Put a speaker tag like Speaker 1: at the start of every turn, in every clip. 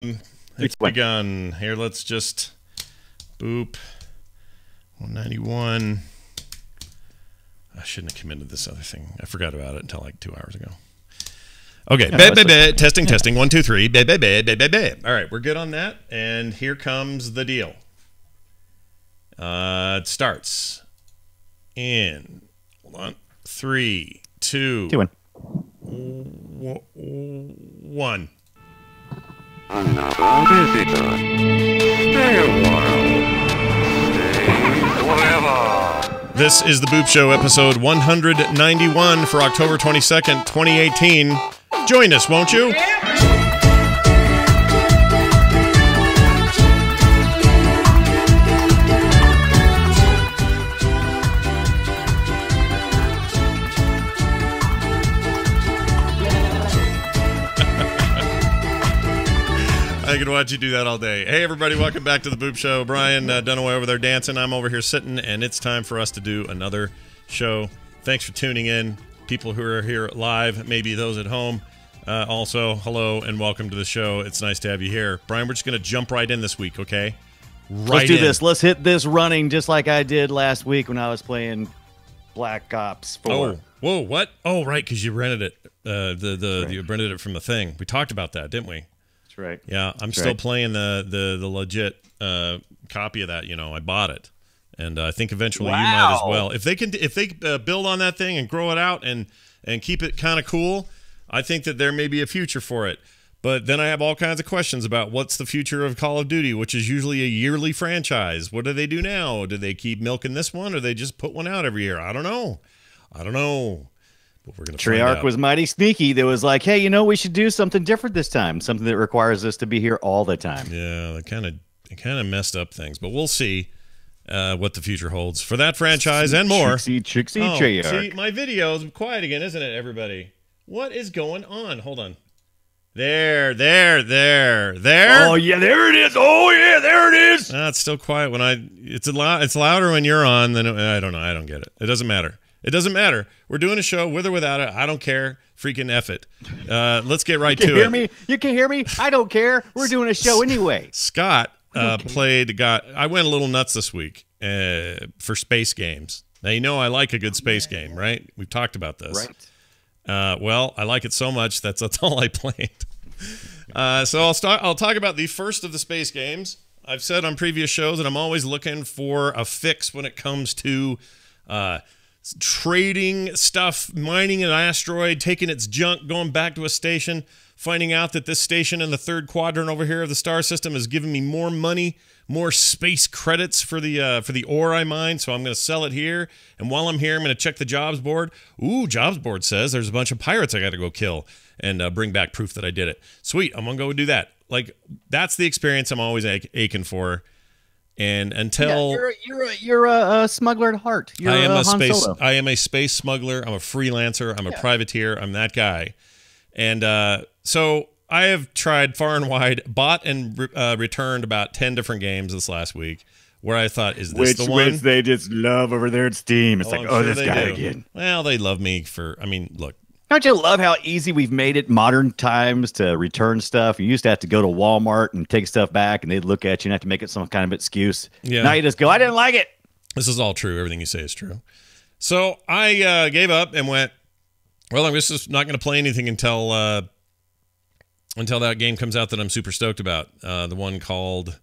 Speaker 1: It's begun. Here, let's just boop 191. I shouldn't have committed this other thing. I forgot about it until like 2 hours ago. Okay, testing, testing. 1, 2, 3. All right, we're good on that. And here comes the deal. It starts in, hold on, 3, 2, 1.
Speaker 2: Another visitor. Stay a while. Stay forever.
Speaker 1: This is the Boop Show, episode 191 for October 22nd, 2018. Join us, won't you? I could watch you do that all day. Hey, everybody, welcome back to the Boop Show. Brian Dunaway over there dancing. I'm over here sitting, and it's time for us to do another show. Thanks for tuning in. People who are here live, maybe those at home. Also, hello and welcome to the show. It's nice to have you here. Brian, we're just going to jump right in this week, okay?
Speaker 3: Let's do this. Let's hit this running just like I did last week when I was playing Black Ops 4.
Speaker 1: Oh, whoa, what? Oh, right, because you rented it. You rented it from the thing. We talked about that, didn't we?
Speaker 3: Right.
Speaker 1: Yeah, I'm still playing the legit copy of that. You know, I bought it, and I think eventually you might as well. If they build on that thing and grow it out and keep it kind of cool, I think that there may be a future for it. But then I have all kinds of questions about what's the future of Call of Duty, which is usually a yearly franchise. What do they do now? Do they keep milking this one, or they just put one out every year? I don't know. But we're gonna
Speaker 3: Treyarch was mighty sneaky. That was like, hey, you know, we should do something different this time. Something that requires us to be here all the time.
Speaker 1: Yeah, it kind of messed up things, but we'll see what the future holds for that franchise and more.
Speaker 3: Treyarch.
Speaker 1: See, my video's quiet again, isn't it, everybody? What is going on? Hold on. There.
Speaker 3: Oh yeah, there it is. Oh yeah, there it is.
Speaker 1: It's still quiet when it's louder when you're on. Then I don't know. I don't get it. It doesn't matter. It doesn't matter. We're doing a show with or without it. I don't care. Freaking F it. Let's get right to it.
Speaker 3: You can hear me? I don't care. We're doing a show anyway.
Speaker 1: Scott I went a little nuts this week for space games. Now, you know I like a good space game, right? We've talked about this.
Speaker 3: Right.
Speaker 1: Well, I like it so much that's all I played. So I'll talk about the first of the space games. I've said on previous shows that I'm always looking for a fix when it comes to trading stuff, mining an asteroid, taking its junk, going back to a station, finding out that this station in the third quadrant over here of the star system is giving me more money, more space credits for the ore I mine, so I'm going to sell it here. And while I'm here, I'm going to check the jobs board. Ooh, jobs board says there's a bunch of pirates I got to go kill and bring back proof that I did it. Sweet, I'm going to go do that. Like, that's the experience I'm always aching for. And until
Speaker 3: you're a smuggler at heart. I
Speaker 1: am a space smuggler. I'm a freelancer. I'm a privateer. I'm that guy. And so I have tried far and wide, bought and returned about 10 different games this last week. Where I thought, is this the one?
Speaker 3: Which they just love over there at Steam. It's this guy
Speaker 1: do.
Speaker 3: Again.
Speaker 1: Well, they love me look.
Speaker 3: Don't you love how easy we've made it modern times to return stuff? You used to have to go to Walmart and take stuff back, and they'd look at you and have to make it some kind of excuse.
Speaker 1: Yeah.
Speaker 3: Now you just go, I didn't like it.
Speaker 1: This is all true. Everything you say is true. So I gave up and went, well, I'm just not going to play anything until that game comes out that I'm super stoked about. The one called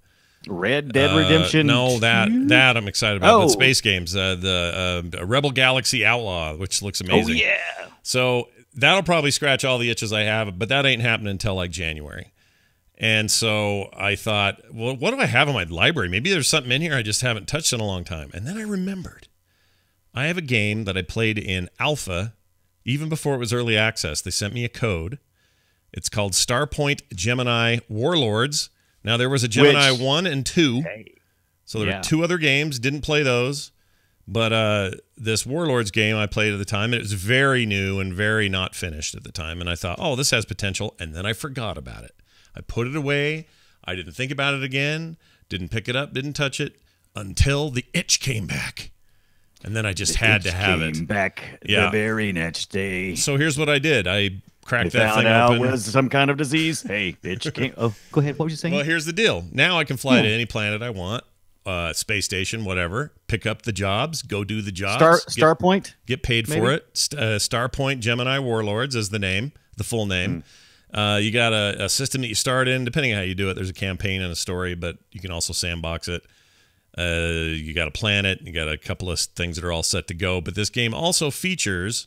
Speaker 3: Red Dead Redemption.
Speaker 1: No, that I'm excited about. But space games, the Rebel Galaxy Outlaw, which looks amazing.
Speaker 3: Oh yeah.
Speaker 1: So that'll probably scratch all the itches I have, but that ain't happening until like January. And so I thought, well, what do I have in my library? Maybe there's something in here I just haven't touched in a long time. And then I remembered I have a game that I played in alpha even before it was early access. They sent me a code. It's called Starpoint Gemini Warlords. Now, there was a Gemini 1 and 2. So there were 2 other games. Didn't play those. But this Warlords game I played at the time, and it was very new and very not finished at the time. And I thought, oh, this has potential. And then I forgot about it. I put it away. I didn't think about it again. Didn't pick it up. Didn't touch it until the itch came back. And then I just had to have it.
Speaker 3: Came back the very next day.
Speaker 1: So here's what I did. I crack
Speaker 3: They
Speaker 1: that
Speaker 3: found
Speaker 1: thing
Speaker 3: out
Speaker 1: open.
Speaker 3: it was some kind of disease. Hey, bitch, can't. Oh, go ahead. What was you saying?
Speaker 1: Well, here's the deal. Now I can fly to any planet I want, space station, whatever. Pick up the jobs, go do the jobs.
Speaker 3: Starpoint.
Speaker 1: Get paid
Speaker 3: maybe?
Speaker 1: for it. Starpoint Gemini Warlords is the name, the full name. You got a system that you start in, depending on how you do it. There's a campaign and a story, but you can also sandbox it. You got a planet. You got a couple of things that are all set to go. But this game also features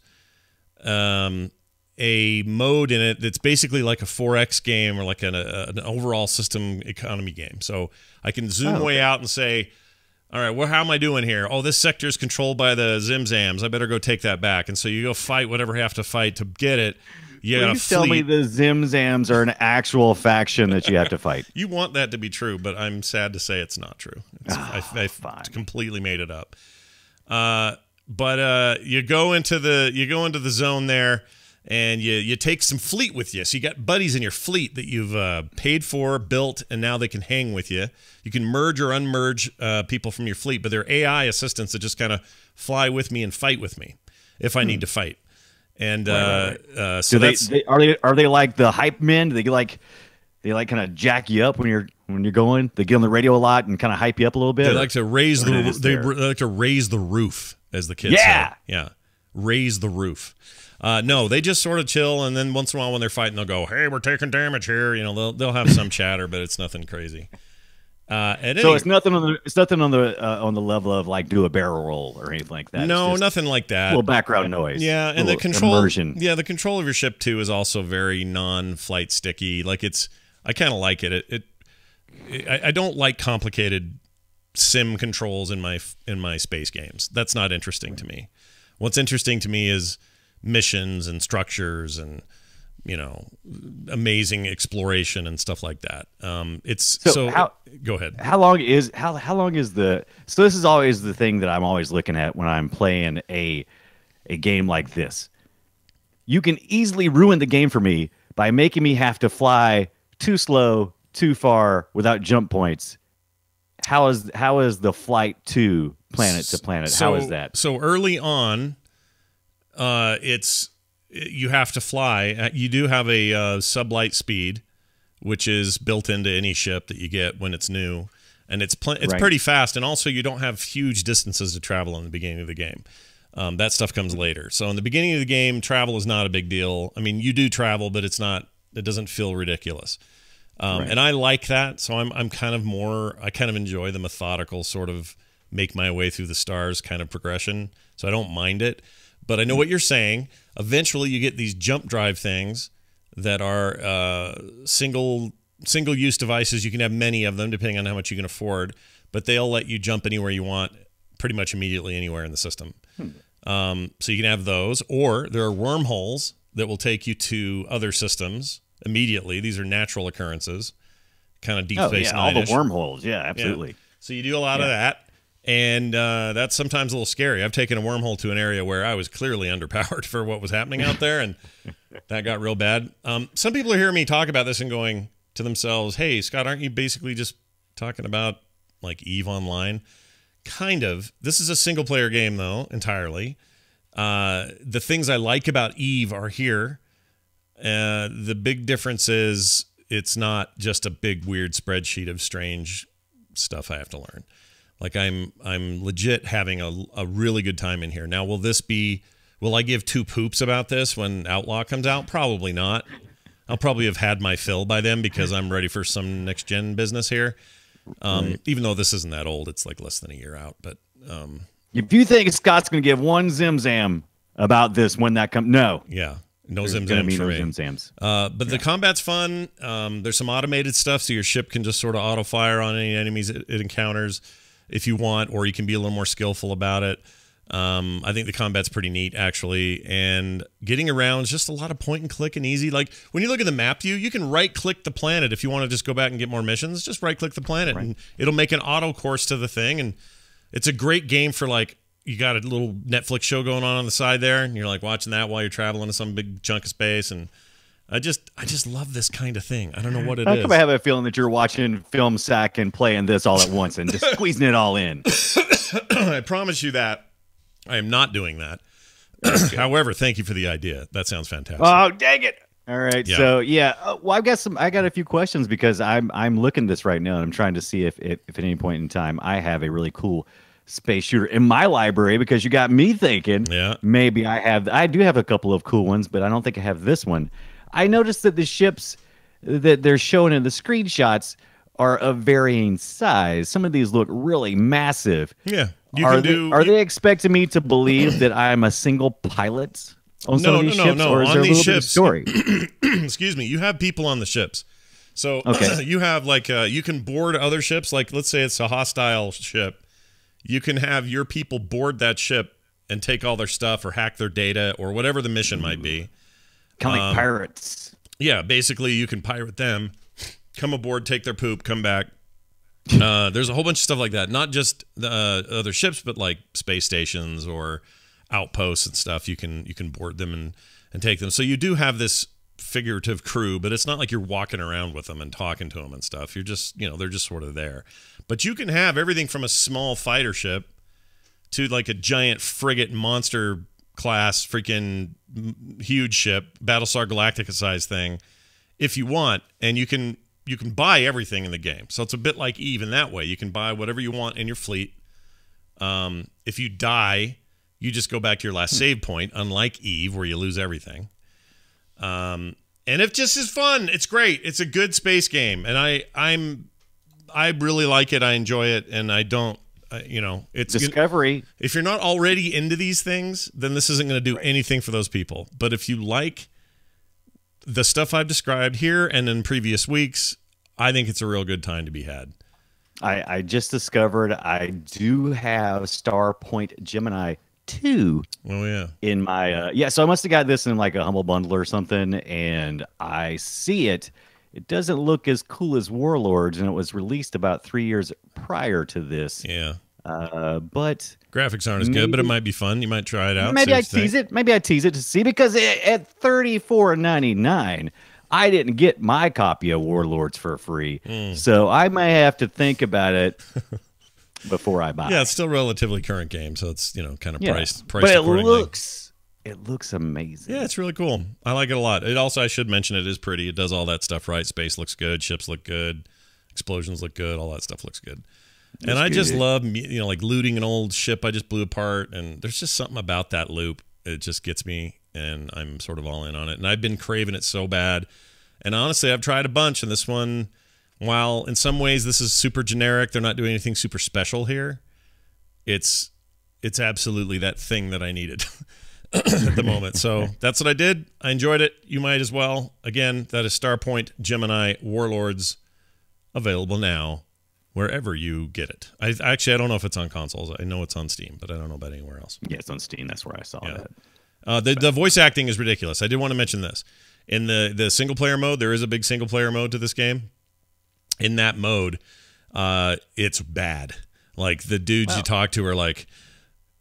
Speaker 1: a mode in it that's basically like a 4X game or like an overall system economy game. So I can zoom way out and say, all right, well, how am I doing here? Oh, this sector is controlled by the Zimzams. I better go take that back. And so you go fight whatever you have to fight to get it. You got
Speaker 3: Please tell me the Zimzams are an actual faction that you have to fight.
Speaker 1: You want that to be true, but I'm sad to say it's not true. I completely made it up. But you go into the zone there, and you take some fleet with you. So you got buddies in your fleet that you've paid for, built, and now they can hang with you. You can merge or unmerge people from your fleet, but they're AI assistants that just kind of fly with me and fight with me if I need to fight. And so
Speaker 3: are they like the hype men? They like kind of jack you up when you're going. They get on the radio a lot and kind of hype you up a little bit.
Speaker 1: They like to raise they like to raise the roof, as the kids say. Yeah, raise the roof. No, they just sort of chill, and then once in a while when they're fighting, they'll go, "Hey, we're taking damage here." You know, they'll have some chatter, but it's nothing crazy.
Speaker 3: It's nothing on the level of like do a barrel roll or anything like that.
Speaker 1: No, nothing like that.
Speaker 3: A little background noise.
Speaker 1: Yeah, and the control
Speaker 3: immersion.
Speaker 1: Yeah, the control of your ship too is also very non-flight sticky. Like I kind of like it. I don't like complicated sim controls in my space games. That's not interesting to me. What's interesting to me is missions and structures and amazing exploration and stuff like that. Go ahead.
Speaker 3: How long is the? So this is always the thing that I'm always looking at when I'm playing a game like this. You can easily ruin the game for me by making me have to fly too slow, too far without jump points. How is the flight to planet to planet? How is that?
Speaker 1: So early on, you have to fly. You do have a sublight speed, which is built into any ship that you get when it's new, and it's pretty fast. And also, you don't have huge distances to travel in the beginning of the game. That stuff comes later. So in the beginning of the game, travel is not a big deal. I mean, you do travel, but it's not. It doesn't feel ridiculous. And I like that. So I'm kind of more. I kind of enjoy the methodical sort of make my way through the stars kind of progression. So I don't mind it. But I know what you're saying. Eventually, you get these jump drive things that are single-use devices. You can have many of them, depending on how much you can afford. But they'll let you jump anywhere you want, pretty much immediately anywhere in the system. So you can have those. Or there are wormholes that will take you to other systems immediately. These are natural occurrences, kind of Deep Space Nine-ish.
Speaker 3: All the wormholes. Yeah, absolutely.
Speaker 1: Yeah. So you do a lot of that. And that's sometimes a little scary. I've taken a wormhole to an area where I was clearly underpowered for what was happening out there, and that got real bad. Some people are hearing me talk about this and going to themselves, hey, Scott, aren't you basically just talking about like EVE Online? Kind of. This is a single-player game, though, entirely. The things I like about EVE are here. The big difference is it's not just a big, weird spreadsheet of strange stuff I have to learn. Like I'm legit having a really good time in here. Now, will I give two poops about this when Outlaw comes out? Probably not. I'll probably have had my fill by then because I'm ready for some next gen business here. Even though this isn't that old, it's like less than a year out. But
Speaker 3: if you think Scott's going to give one Zimzam about this when that comes, no.
Speaker 1: Yeah. No Zimzams for me.
Speaker 3: Zimzams.
Speaker 1: But the combat's fun. There's some automated stuff, so your ship can just sort of auto-fire on any enemies it encounters if you want, or you can be a little more skillful about it. I think the combat's pretty neat, actually. And getting around is just a lot of point and click and easy. Like, when you look at the map view, you can right-click the planet if you want to just go back and get more missions. Just right-click the planet, and it'll make an auto course to the thing. And it's a great game for, like, you got a little Netflix show going on the side there, and you're, like, watching that while you're traveling to some big chunk of space. And I just love this kind of thing. I don't know what it is.
Speaker 3: How come I have a feeling that you're watching Film Sack and playing this all at once and just squeezing it all in?
Speaker 1: I promise you that. I am not doing that. However, thank you for the idea. That sounds fantastic.
Speaker 3: Oh, dang it. All right.
Speaker 1: Yeah.
Speaker 3: So yeah, well, I got a few questions because I'm looking at this right now and I'm trying to see if at any point in time I have a really cool space shooter in my library because you got me thinking
Speaker 1: Yeah.
Speaker 3: maybe I do have a couple of cool ones, but I don't think I have this one. I noticed that the ships that they're showing in the screenshots are of varying size. Some of these look really massive.
Speaker 1: Yeah.
Speaker 3: Are they expecting me to believe that I'm a single pilot on some of these ships, or is
Speaker 1: on
Speaker 3: there a
Speaker 1: these
Speaker 3: little bit of
Speaker 1: ships,
Speaker 3: story?
Speaker 1: excuse me, you have people on the ships. So
Speaker 3: Okay.
Speaker 1: you have like you can board other ships. Like let's say it's a hostile ship, you can have your people board that ship and take all their stuff or hack their data or whatever the mission might be.
Speaker 3: Kind of like pirates.
Speaker 1: Yeah, basically you can pirate them, come aboard, take their poop, come back. There's a whole bunch of stuff like that. Not just the other ships, but like space stations or outposts and stuff. You can board them and take them. So you do have this figurative crew, but it's not like you're walking around with them and talking to them and stuff. You're just, they're just sort of there. But you can have everything from a small fighter ship to like a giant frigate monster class, freaking huge ship, Battlestar Galactica size thing, if you want, and you can buy everything in the game. So it's a bit like Eve in that way. You can buy whatever you want in your fleet. If you die, you just go back to your last save point, unlike Eve, where you lose everything. And it just is fun. It's great. It's a good space game, and I really like it. I enjoy it, and I don't. It's
Speaker 3: Discovery.
Speaker 1: If you're not already into these things, then this isn't going to do anything for those people. But if you like the stuff I've described here and in previous weeks, I think it's a real good time to be had.
Speaker 3: I just discovered I do have Starpoint Gemini 2
Speaker 1: Oh yeah.
Speaker 3: in my so I must have got this in like a Humble Bundle or something, and I see it. It doesn't look as cool as Warlords, and it was released about 3 years prior to this.
Speaker 1: Yeah.
Speaker 3: But
Speaker 1: Graphics aren't as good, but it might be fun. You might try it out.
Speaker 3: maybe I tease it. Maybe I tease it to see, because at $34.99, I didn't get my copy of Warlords for free, so I might have to think about it before I buy.
Speaker 1: Yeah, it's still relatively current game, so it's kind of priced
Speaker 3: but it
Speaker 1: accordingly.
Speaker 3: looks amazing.
Speaker 1: Yeah, it's really cool. I like it a lot. It also, I should mention, it is pretty. It does all that stuff right. Space looks good. Ships look good. Explosions look good. All that stuff looks good. And I just love, like looting an old ship I just blew apart. And there's just something about that loop. It just gets me, and I'm sort of all in on it. And I've been craving it so bad. And honestly, I've tried a bunch. And this one, while in some ways this is super generic, they're not doing anything super special here. It's absolutely that thing that I needed at the moment. So that's what I did. I enjoyed it. You might as well. Again, that is Starpoint Gemini Warlords, available now wherever you get it. I don't know if it's on consoles. I know it's on Steam, but I don't know about anywhere else.
Speaker 3: Yeah, it's on Steam. That's where I saw
Speaker 1: that. The voice acting is ridiculous. I did want to mention this. In the single player mode, there is a big single player mode to this game. In that mode, it's bad. Like the dudes you talk to are like,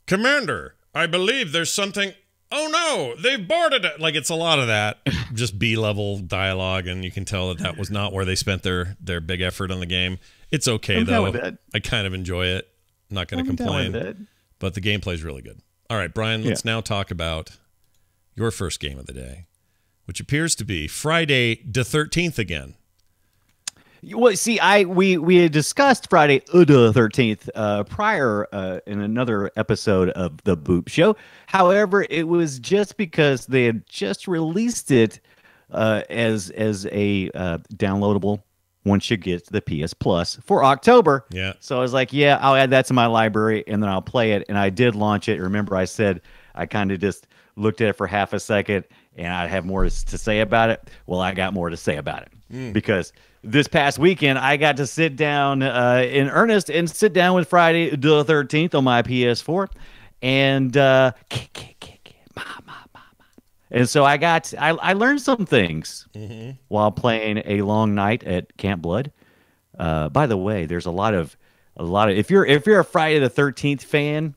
Speaker 1: "Commander, I believe there's something. Oh no, they've boarded it." Like, it's a lot of that, just B-level dialogue, and you can tell that was not where they spent their big effort on the game. It's okay though. I kind of enjoy it. I'm not going to complain. But the gameplay's really good. All right, Brian, let's now talk about your first game of the day, which appears to be Friday the 13th again.
Speaker 3: Well, see, we had discussed Friday the 13th prior in another episode of the Boop Show. However, it was just because they had just released it as a downloadable once you get to the PS Plus for October.
Speaker 1: Yeah.
Speaker 3: So I was like, yeah, I'll add that to my library and then I'll play it. And I did launch it. Remember, I said I kind of just looked at it for half a second and I'd have more to say about it. Well, I got more to say about it because this past weekend I got to sit down in earnest and sit down with Friday the 13th on my PS4 and and so I learned some things while playing a long night at Camp Blood. By the way, there's a lot of if you're a Friday the 13th fan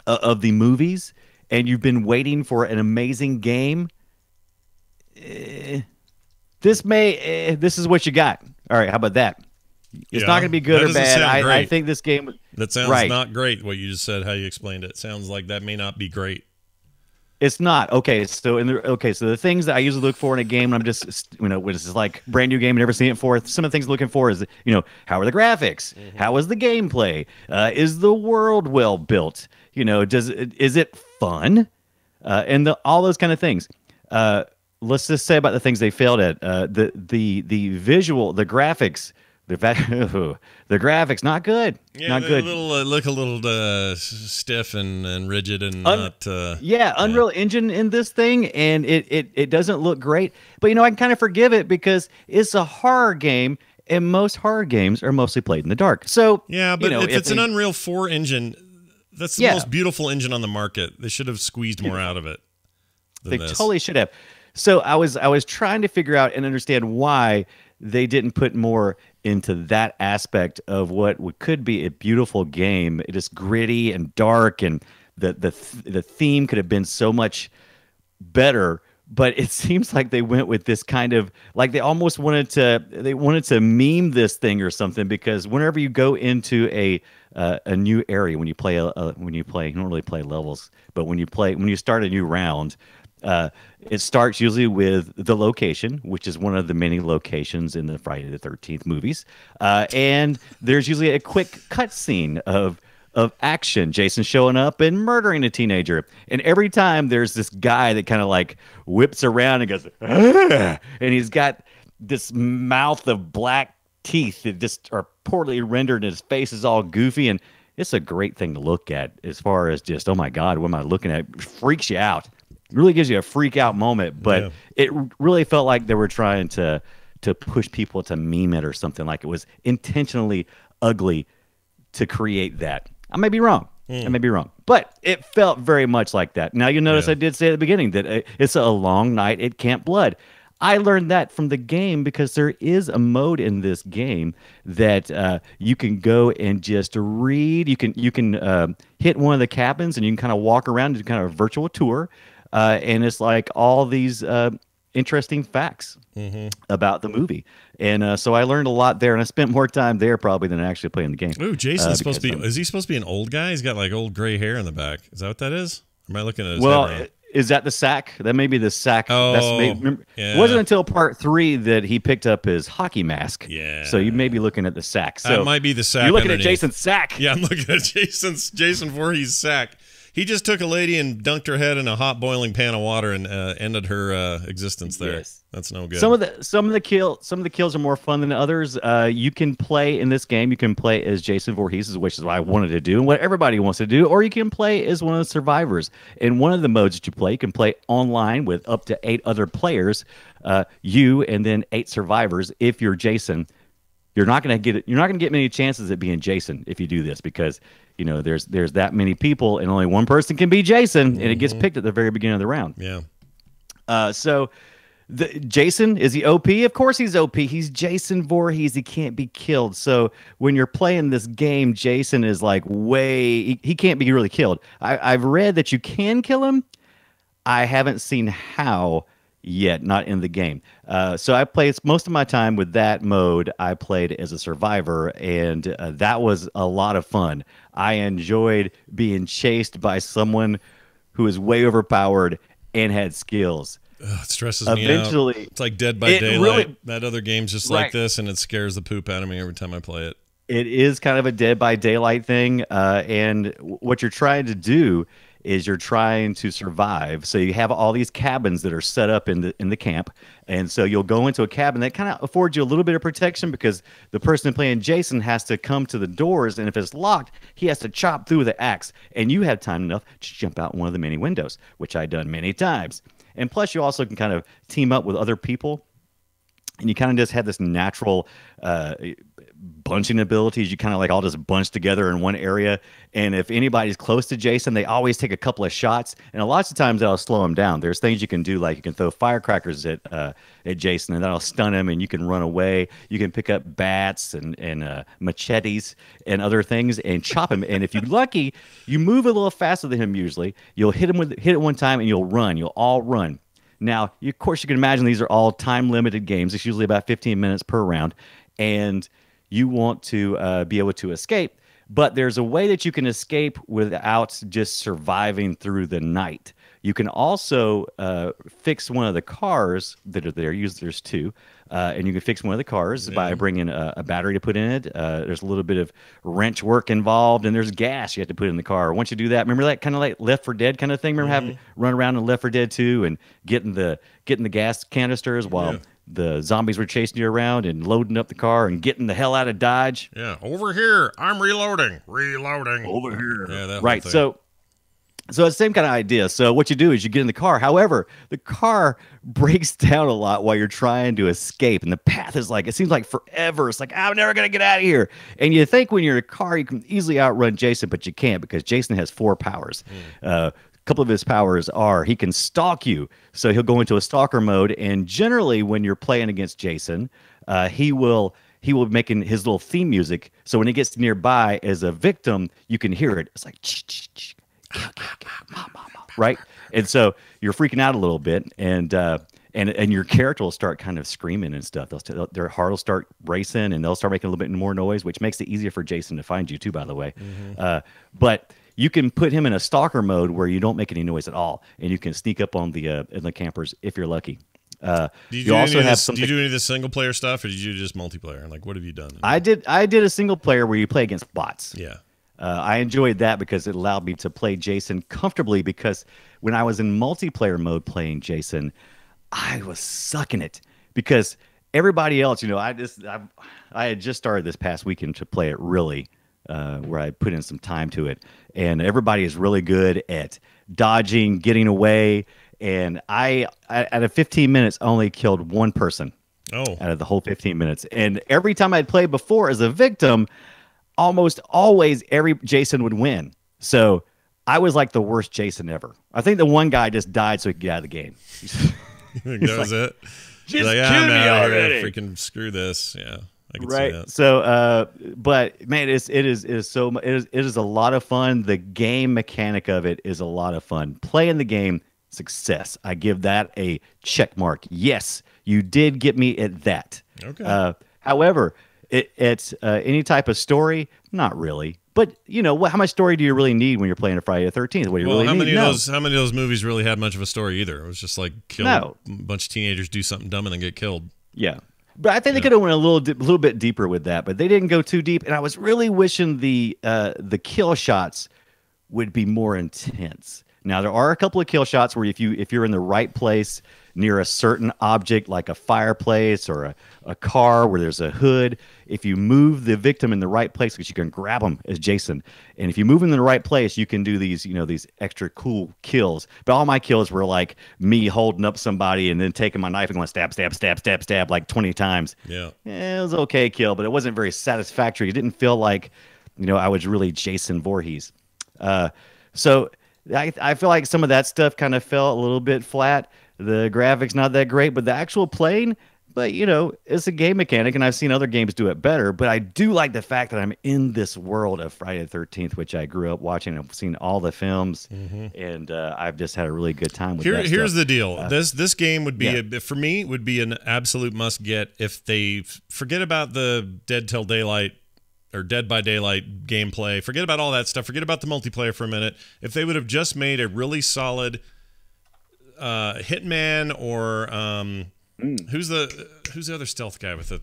Speaker 3: of the movies and you've been waiting for an amazing game, this is what you got. All right, how about that? It's not going to be good or bad. I think this game.
Speaker 1: That sounds not great. What you just said, how you explained it, sounds like that may not be great.
Speaker 3: It's not okay. So so the things that I usually look for in a game, I'm just when it's like brand new game, never seen it before. Some of the things I'm looking for is how are the graphics? How is the gameplay? Is the world well built? Is it fun? And all those kind of things. Let's just say about the things they failed at. The visual, the graphics, the graphics not good.
Speaker 1: Yeah,
Speaker 3: Not
Speaker 1: they
Speaker 3: good.
Speaker 1: look a little stiff and rigid and not.
Speaker 3: Yeah, Unreal Engine in this thing, and it doesn't look great. But I can kind of forgive it because it's a horror game, and most horror games are mostly played in the dark. So
Speaker 1: Yeah, but if it's an Unreal 4 engine, that's the
Speaker 3: Yeah.
Speaker 1: most beautiful engine on the market. They should have squeezed more out of it than
Speaker 3: they
Speaker 1: this.
Speaker 3: totally should have. So I was trying to figure out and understand why they didn't put more into that aspect of what could be a beautiful game. It is gritty and dark, and the theme could have been so much better. But it seems like they went with this kind of like they almost wanted to meme this thing or something, because whenever you go into a new area, when you play you don't really play levels, but when you start a new round, it starts usually with the location, which is one of the many locations in the Friday the 13th movies, and there's usually a quick cutscene of action, Jason showing up and murdering a teenager. And every time there's this guy that kind of like whips around and goes, "Ah!" And he's got this mouth of black teeth that just are poorly rendered, and his face is all goofy. And it's a great thing to look at as far as just, oh my God, what am I looking at? It freaks you out. It really gives you a freak out moment. But
Speaker 1: Yeah.
Speaker 3: it really felt like they were trying to push people to meme it or something, like it was intentionally ugly to create that. I may be wrong. I may be wrong, but it felt very much like that. Now, you notice
Speaker 1: Yeah.
Speaker 3: I did say at the beginning that it's a long night at Camp Blood. I learned that from the game because there is a mode in this game that you can go and just read. You can hit one of the cabins and you can kind of walk around and do kind of a virtual tour, and it's like all these interesting facts about the movie. And so I learned a lot there, and I spent more time there probably than actually playing the game.
Speaker 1: Ooh, Jason's supposed to be.
Speaker 3: because,
Speaker 1: Is he supposed to be an old guy? He's got like old gray hair in the back. Is that what that is? Or am I looking at his
Speaker 3: Well,
Speaker 1: head wrong?
Speaker 3: is that the sack? That may be the sack.
Speaker 1: Oh,
Speaker 3: Remember,
Speaker 1: yeah.
Speaker 3: It wasn't until part 3 that he picked up his hockey mask.
Speaker 1: Yeah.
Speaker 3: So you may be looking at the sack. So
Speaker 1: That might be the sack.
Speaker 3: You're looking
Speaker 1: underneath.
Speaker 3: at Jason's sack.
Speaker 1: Yeah, I'm looking at Jason Voorhees' sack. He just took a lady and dunked her head in a hot boiling pan of water and ended her existence there.
Speaker 3: Yes.
Speaker 1: That's no good.
Speaker 3: Some of the kills are more fun than others. You can play in this game. You can play as Jason Voorhees, which is what I wanted to do and what everybody wants to do, or you can play as one of the survivors. In one of the modes that you can play online with up to 8 other players, you and then 8 survivors. If you're Jason, you're not going to get many chances at being Jason if you do this, because there's that many people and only one person can be Jason, and it gets picked at the very beginning of the round.
Speaker 1: Yeah.
Speaker 3: So Jason, is he OP? Of course he's OP. He's Jason Voorhees. He can't be killed. So when you're playing this game, Jason is like he can't be really killed. I've read that you can kill him. I haven't seen how yet, not in the game. So I played most of my time with that mode. I played as a survivor, and that was a lot of fun. I enjoyed being chased by someone who is way overpowered and had skills.
Speaker 1: Ugh, it stresses me out.
Speaker 3: Eventually,
Speaker 1: It's like Dead by
Speaker 3: it
Speaker 1: Daylight.
Speaker 3: really-
Speaker 1: That other game's just like
Speaker 3: Right.
Speaker 1: this, and it scares the poop out of me every time I play it.
Speaker 3: it is kind of a Dead by Daylight thing, and what you're trying to do is you're trying to survive. So you have all these cabins that are set up in the camp, and so you'll go into a cabin that kind of affords you a little bit of protection, because the person playing Jason has to come to the doors, and if it's locked, he has to chop through the axe, and you have time enough to jump out one of the many windows, which I've done many times. And plus, you also can kind of team up with other people, and you kind of just have this natural bunching abilities. You kind of like all just bunch together in one area, and if anybody's close to Jason, they always take a couple of shots, and lots of times that'll slow him down. There's things you can do, like you can throw firecrackers at Jason, and that'll stun him, and you can run away. You can pick up bats and machetes and other things and chop him. And if you're lucky, you move a little faster than him. Usually, you'll hit it one time, and you'll run. You'll all run. Now, of course, you can imagine these are all time-limited games. It's usually about 15 minutes per round, and you want to be able to escape. But there's a way that you can escape without just surviving through the night. You can also fix one of the cars that are there. There's two, and you can fix one of the cars by bringing a battery to put in it. There's a little bit of wrench work involved, and there's gas you have to put in the car. Once you do that, remember that kind of like Left 4 Dead kind of thing. Remember having run around in Left 4 Dead 2 and getting the gas canisters while the zombies were chasing you around and loading up the car and getting the hell out of Dodge.
Speaker 1: Yeah, over here. I'm reloading. Reloading.
Speaker 3: Over here.
Speaker 1: Yeah, that
Speaker 3: right.
Speaker 1: whole thing.
Speaker 3: So it's the same kind of idea. So what you do is you get in the car. However, the car breaks down a lot while you're trying to escape. And the path is like, it seems like forever. It's like, I'm never going to get out of here. And you think when you're in a car, you can easily outrun Jason, but you can't because Jason has 4 powers. A couple of his powers are he can stalk you. So he'll go into a stalker mode. And generally when you're playing against Jason, he will be making his little theme music. So when he gets nearby as a victim, you can hear it. It's like, right? And so you're freaking out a little bit, and your character will start kind of screaming and stuff. Their heart will start racing, and they'll start making a little bit more noise, which makes it easier for Jason to find you too, by the way. But you can put him in a stalker mode where you don't make any noise at all, and you can sneak up on the campers if you're lucky.
Speaker 1: Did you do any of the single player stuff, or did you do just multiplayer? Like, what have you done?
Speaker 3: I did a single player where you play against bots.
Speaker 1: Yeah.
Speaker 3: I enjoyed that because it allowed me to play Jason comfortably, because when I was in multiplayer mode playing Jason, I was sucking it because everybody else, I had just started this past weekend to play it really, where I put in some time to it, and everybody is really good at dodging, getting away, and I out of 15 minutes only killed one person.
Speaker 1: Oh. Out
Speaker 3: of the whole 15 minutes, and every time I'd played before as a victim, almost always every Jason would win. So I was like the worst Jason ever. I think the one guy just died so he could get out of the game.
Speaker 1: That was it.
Speaker 3: Just kill me already.
Speaker 1: Freaking screw this. Yeah, I can
Speaker 3: right.
Speaker 1: see that.
Speaker 3: So, but man, it is a lot of fun. The game mechanic of it is a lot of fun. Playing the game, success. I give that a check mark. Yes, you did get me at that.
Speaker 1: Okay.
Speaker 3: However, it's any type of story, not really. But how much story do you really need when you're playing a Friday the 13th? What do you really need?
Speaker 1: How many of those movies really had much of a story either? It was just like kill a bunch of teenagers, do something dumb, and then get killed.
Speaker 3: Yeah, but I think they could have went a little bit deeper with that, but they didn't go too deep. And I was really wishing the kill shots would be more intense. Now there are a couple of kill shots where if you're in the right place near a certain object like a fireplace or a car where there's a hood, if you move the victim in the right place, because you can grab them as Jason, and if you move them in the right place, you can do these extra cool kills. But all my kills were like me holding up somebody and then taking my knife and going stab, stab, stab, stab, stab like 20 times.
Speaker 1: Yeah,
Speaker 3: it was okay kill, but it wasn't very satisfactory. It didn't feel like I was really Jason Voorhees. So I feel like some of that stuff kind of fell a little bit flat. The graphics not that great, but the actual playing, but it's a game mechanic, and I've seen other games do it better. But I do like the fact that I'm in this world of Friday the 13th, which I grew up watching. I've seen all the films, and I've just had a really good time with that
Speaker 1: Here's
Speaker 3: stuff.
Speaker 1: the deal. This game would be for me would be an absolute must get if they forget about the Dead Till Daylight or Dead by Daylight gameplay. Forget about all that stuff. Forget about the multiplayer for a minute. If they would have just made a really solid Hitman or who's the other stealth guy with the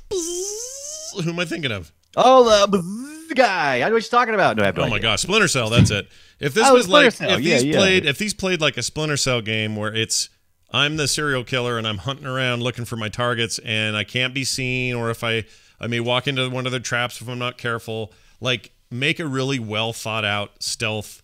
Speaker 1: who am I thinking of?
Speaker 3: Oh, the guy. I know what you're talking about. No, I have no
Speaker 1: Oh
Speaker 3: idea.
Speaker 1: my gosh, Splinter Cell. That's it. If this was like
Speaker 3: Cell.
Speaker 1: if these played like a Splinter Cell game where it's I'm the serial killer and I'm hunting around looking for my targets and I can't be seen, or if I may walk into one of their traps if I'm not careful. Like, make a really well thought out stealth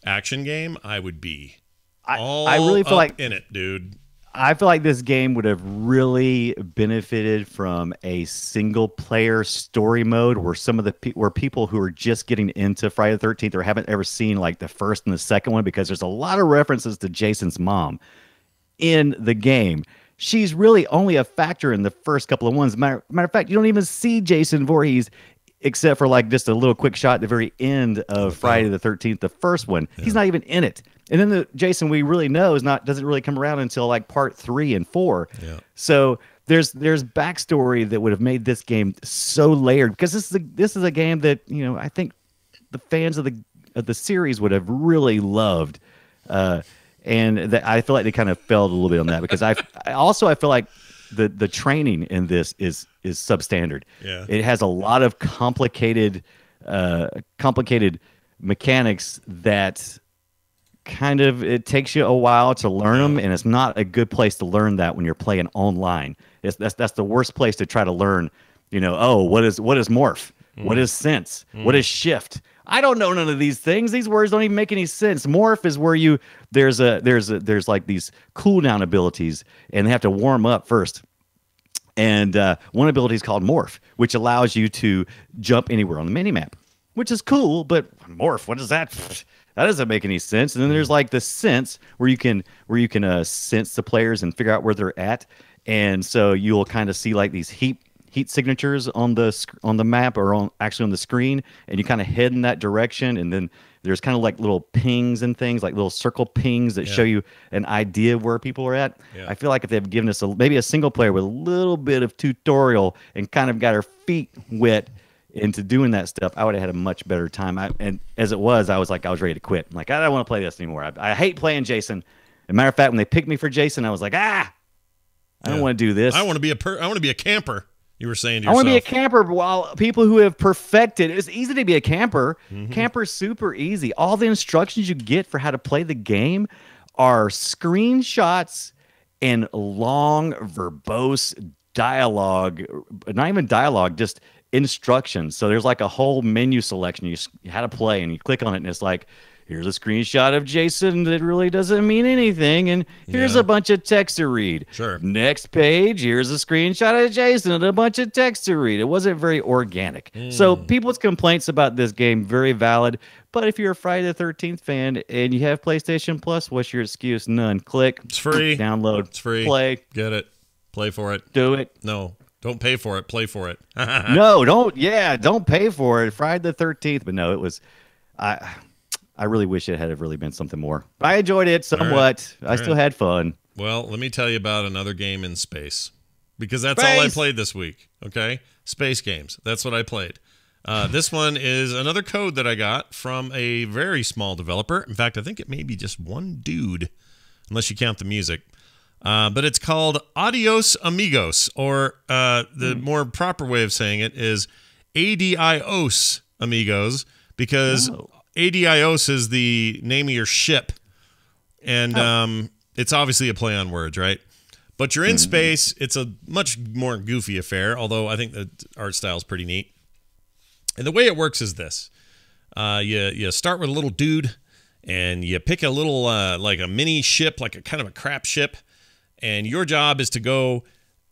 Speaker 1: action game. I would be I really feel like in it, dude.
Speaker 3: I feel like this game would have really benefited from a single player story mode where some of where people who are just getting into Friday the 13th or haven't ever seen like the first and the second one, because there's a lot of references to Jason's mom in the game. She's really only a factor in the first couple of ones. Matter of fact, you don't even see Jason Voorhees except for like just a little quick shot at the very end of Friday the 13th, the first one. Yeah. He's not even in it. And then the Jason we really know doesn't really come around until like part 3 and 4.
Speaker 1: Yeah.
Speaker 3: So there's backstory that would have made this game so layered, because this is a game that I think the fans of the series would have really loved. and I feel like they kind of failed a little bit on that because I feel like the training in this is substandard.
Speaker 1: Yeah.
Speaker 3: It has a lot of complicated mechanics that kind of it takes you a while to learn them, and it's not a good place to learn that when you're playing online. That's the worst place to try to learn. What is morph? What is sense? What is shift? I don't know none of these things. These words don't even make any sense. Morph is where there's like these cooldown abilities, and they have to warm up first. And one ability is called morph, which allows you to jump anywhere on the minimap, which is cool. But morph, what is that? That doesn't make any sense. And then there's like the sense where you can sense the players and figure out where they're at. And so you'll kind of see like these heat signatures on the map or on the screen, and you kind of head in that direction. And then there's kind of like little pings and things, like little circle pings that show you an idea of where people are at. Yeah. I feel like if they've given us maybe a single player with a little bit of tutorial and kind of got our feet wet into doing that stuff, I would have had a much better time. And as it was, I was ready to quit. I'm like, I don't want to play this anymore. I hate playing Jason. As a matter of fact, when they picked me for Jason, I was like, I don't want to do this.
Speaker 1: I want to be a camper. You were saying to yourself.
Speaker 3: I want to be a camper. While people who have perfected, it's easy to be a camper. Mm-hmm. Camper's super easy. All the instructions you get for how to play the game are screenshots and long, verbose dialogue. Not even dialogue, just instructions. So there's like a whole menu selection. You how to play, and you click on it, and it's like, here's a screenshot of Jason that really doesn't mean anything, and here's a bunch of text to read.
Speaker 1: Sure.
Speaker 3: Next page, here's a screenshot of Jason and a bunch of text to read. It wasn't very organic. So people's complaints about this game, very valid. But if you're a Friday the 13th fan and you have PlayStation Plus, what's your excuse? None. Click.
Speaker 1: It's free.
Speaker 3: Download.
Speaker 1: It's free.
Speaker 3: Play.
Speaker 1: Get it. Play for it.
Speaker 3: Do it.
Speaker 1: No. Don't pay for it. Play for it.
Speaker 3: No, don't. Yeah, don't pay for it. Friday the 13th. But no, it was... I really wish it had really been something more. I enjoyed it somewhat. I still had fun.
Speaker 1: Well, let me tell you about another game in space, because that's all I played this week. Okay, space games. That's what I played. This one is another code that I got from a very small developer. In fact, I think it may be just one dude, unless you count the music. But it's called Adios Amigos, or the more proper way of saying it is Adios Amigos, because... Adios is the name of your ship, and it's obviously a play on words, right? But you're in space. It's a much more goofy affair, although I think the art style is pretty neat. And the way it works is this. You start with a little dude, and you pick a little, like a mini ship, like a kind of a crap ship, and your job is to go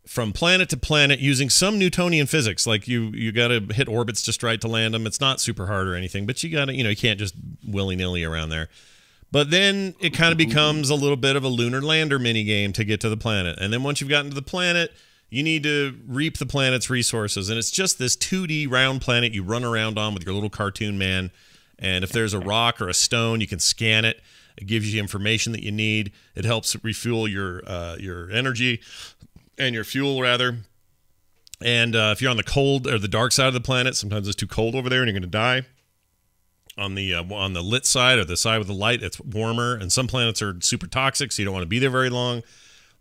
Speaker 1: from planet to planet using some Newtonian physics. Like you got to hit orbits just right to land them. It's not super hard or anything, but you got to, you can't just willy-nilly around there. But then it kind of becomes a little bit of a lunar lander mini game to get to the planet. And then once you've gotten to the planet, you need to reap the planet's resources. And it's just this 2D round planet you run around on with your little cartoon man. And if there's a rock or a stone, you can scan it. It gives you information that you need. It helps refuel your energy. And your fuel, rather. And if you're on the cold or the dark side of the planet, sometimes it's too cold over there and you're going to die. On the lit side, or the side with the light, it's warmer. And some planets are super toxic, so you don't want to be there very long.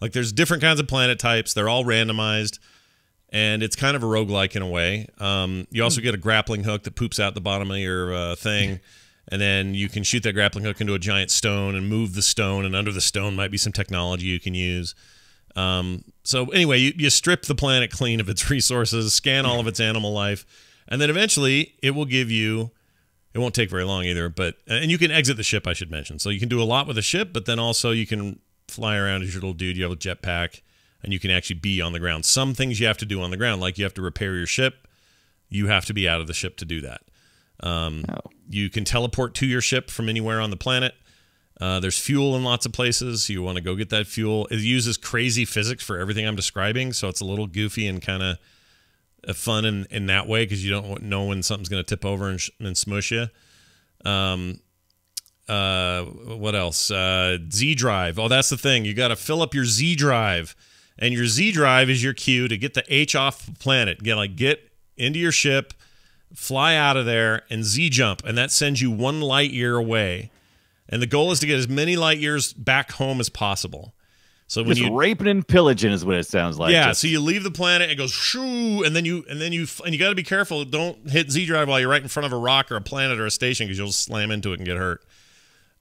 Speaker 1: Like, there's different kinds of planet types. They're all randomized. And it's kind of a roguelike in a way. You also get a grappling hook that poops out the bottom of your thing. And then you can shoot that grappling hook into a giant stone and move the stone. And under the stone might be some technology you can use. So anyway, you strip the planet clean of its resources, scan all of its animal life, and then eventually it will give you, it won't take very long either, and you can exit the ship, I should mention. So you can do a lot with the ship, but then also you can fly around as your little dude. You have a jetpack, and you can actually be on the ground. Some things you have to do on the ground, like you have to repair your ship. You have to be out of the ship to do that. You can teleport to your ship from anywhere on the planet. There's fuel in lots of places. You want to go get that fuel. It uses crazy physics for everything I'm describing, so it's a little goofy and kind of fun in that way, because you don't know when something's going to tip over and smush you. What else? Z drive. Oh, that's the thing. You got to fill up your Z drive, and your Z drive is your cue to get the H off the planet. Get into your ship, fly out of there, and Z jump, and that sends you 1 light year away. And the goal is to get as many light years back home as possible. So when
Speaker 3: Just raping and pillaging is what it sounds like.
Speaker 1: yeah,
Speaker 3: Just-
Speaker 1: so you leave the planet, it goes shoo, and you got to be careful. Don't hit Z drive while you're right in front of a rock or a planet or a station because you'll slam into it and get hurt.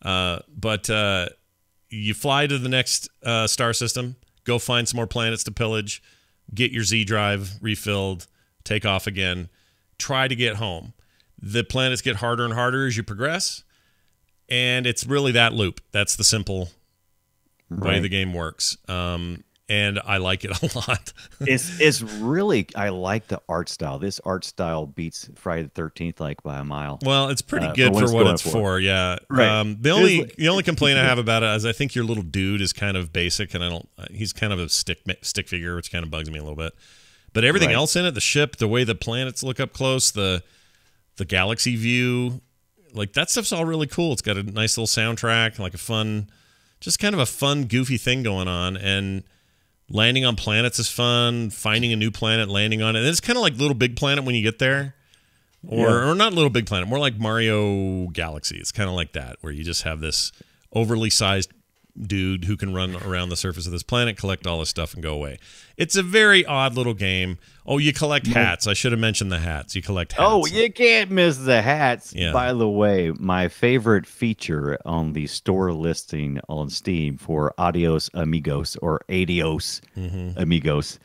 Speaker 1: But you fly to the next star system, go find some more planets to pillage, get your Z drive refilled, take off again, try to get home. The planets get harder and harder as you progress, and it's really that loop. That's the simple way
Speaker 3: Right.
Speaker 1: the game works. And I like it a lot.
Speaker 3: It's really, I like the art style. This art style beats Friday the 13th like by a mile.
Speaker 1: Well, it's pretty
Speaker 3: For
Speaker 1: good
Speaker 3: what
Speaker 1: for
Speaker 3: it's
Speaker 1: what
Speaker 3: going
Speaker 1: it's
Speaker 3: for.
Speaker 1: for. Yeah.
Speaker 3: Right.
Speaker 1: The only complaint I have about it is I think your little dude is kind of basic, and he's kind of a stick figure, which kind of bugs me a little bit. But everything
Speaker 3: Right.
Speaker 1: else in it, the ship, the way the planets look up close, the galaxy view, like that stuff's all really cool. It's got a nice little soundtrack, like just kind of a fun, goofy thing going on, and landing on planets is fun. Finding a new planet, landing on it, and it's kind of like Little Big Planet when you get there, or not Little Big Planet, more like Mario Galaxy. It's kind of like that, where you just have this overly sized dude who can run around the surface of this planet, collect all this stuff, and go away. It's a very odd little game. Oh, you collect hats. I should have mentioned the hats. You collect hats.
Speaker 3: Oh, you can't miss the hats.
Speaker 1: Yeah.
Speaker 3: By the way, my favorite feature on the store listing on Steam for Adios Amigos or Adios Amigos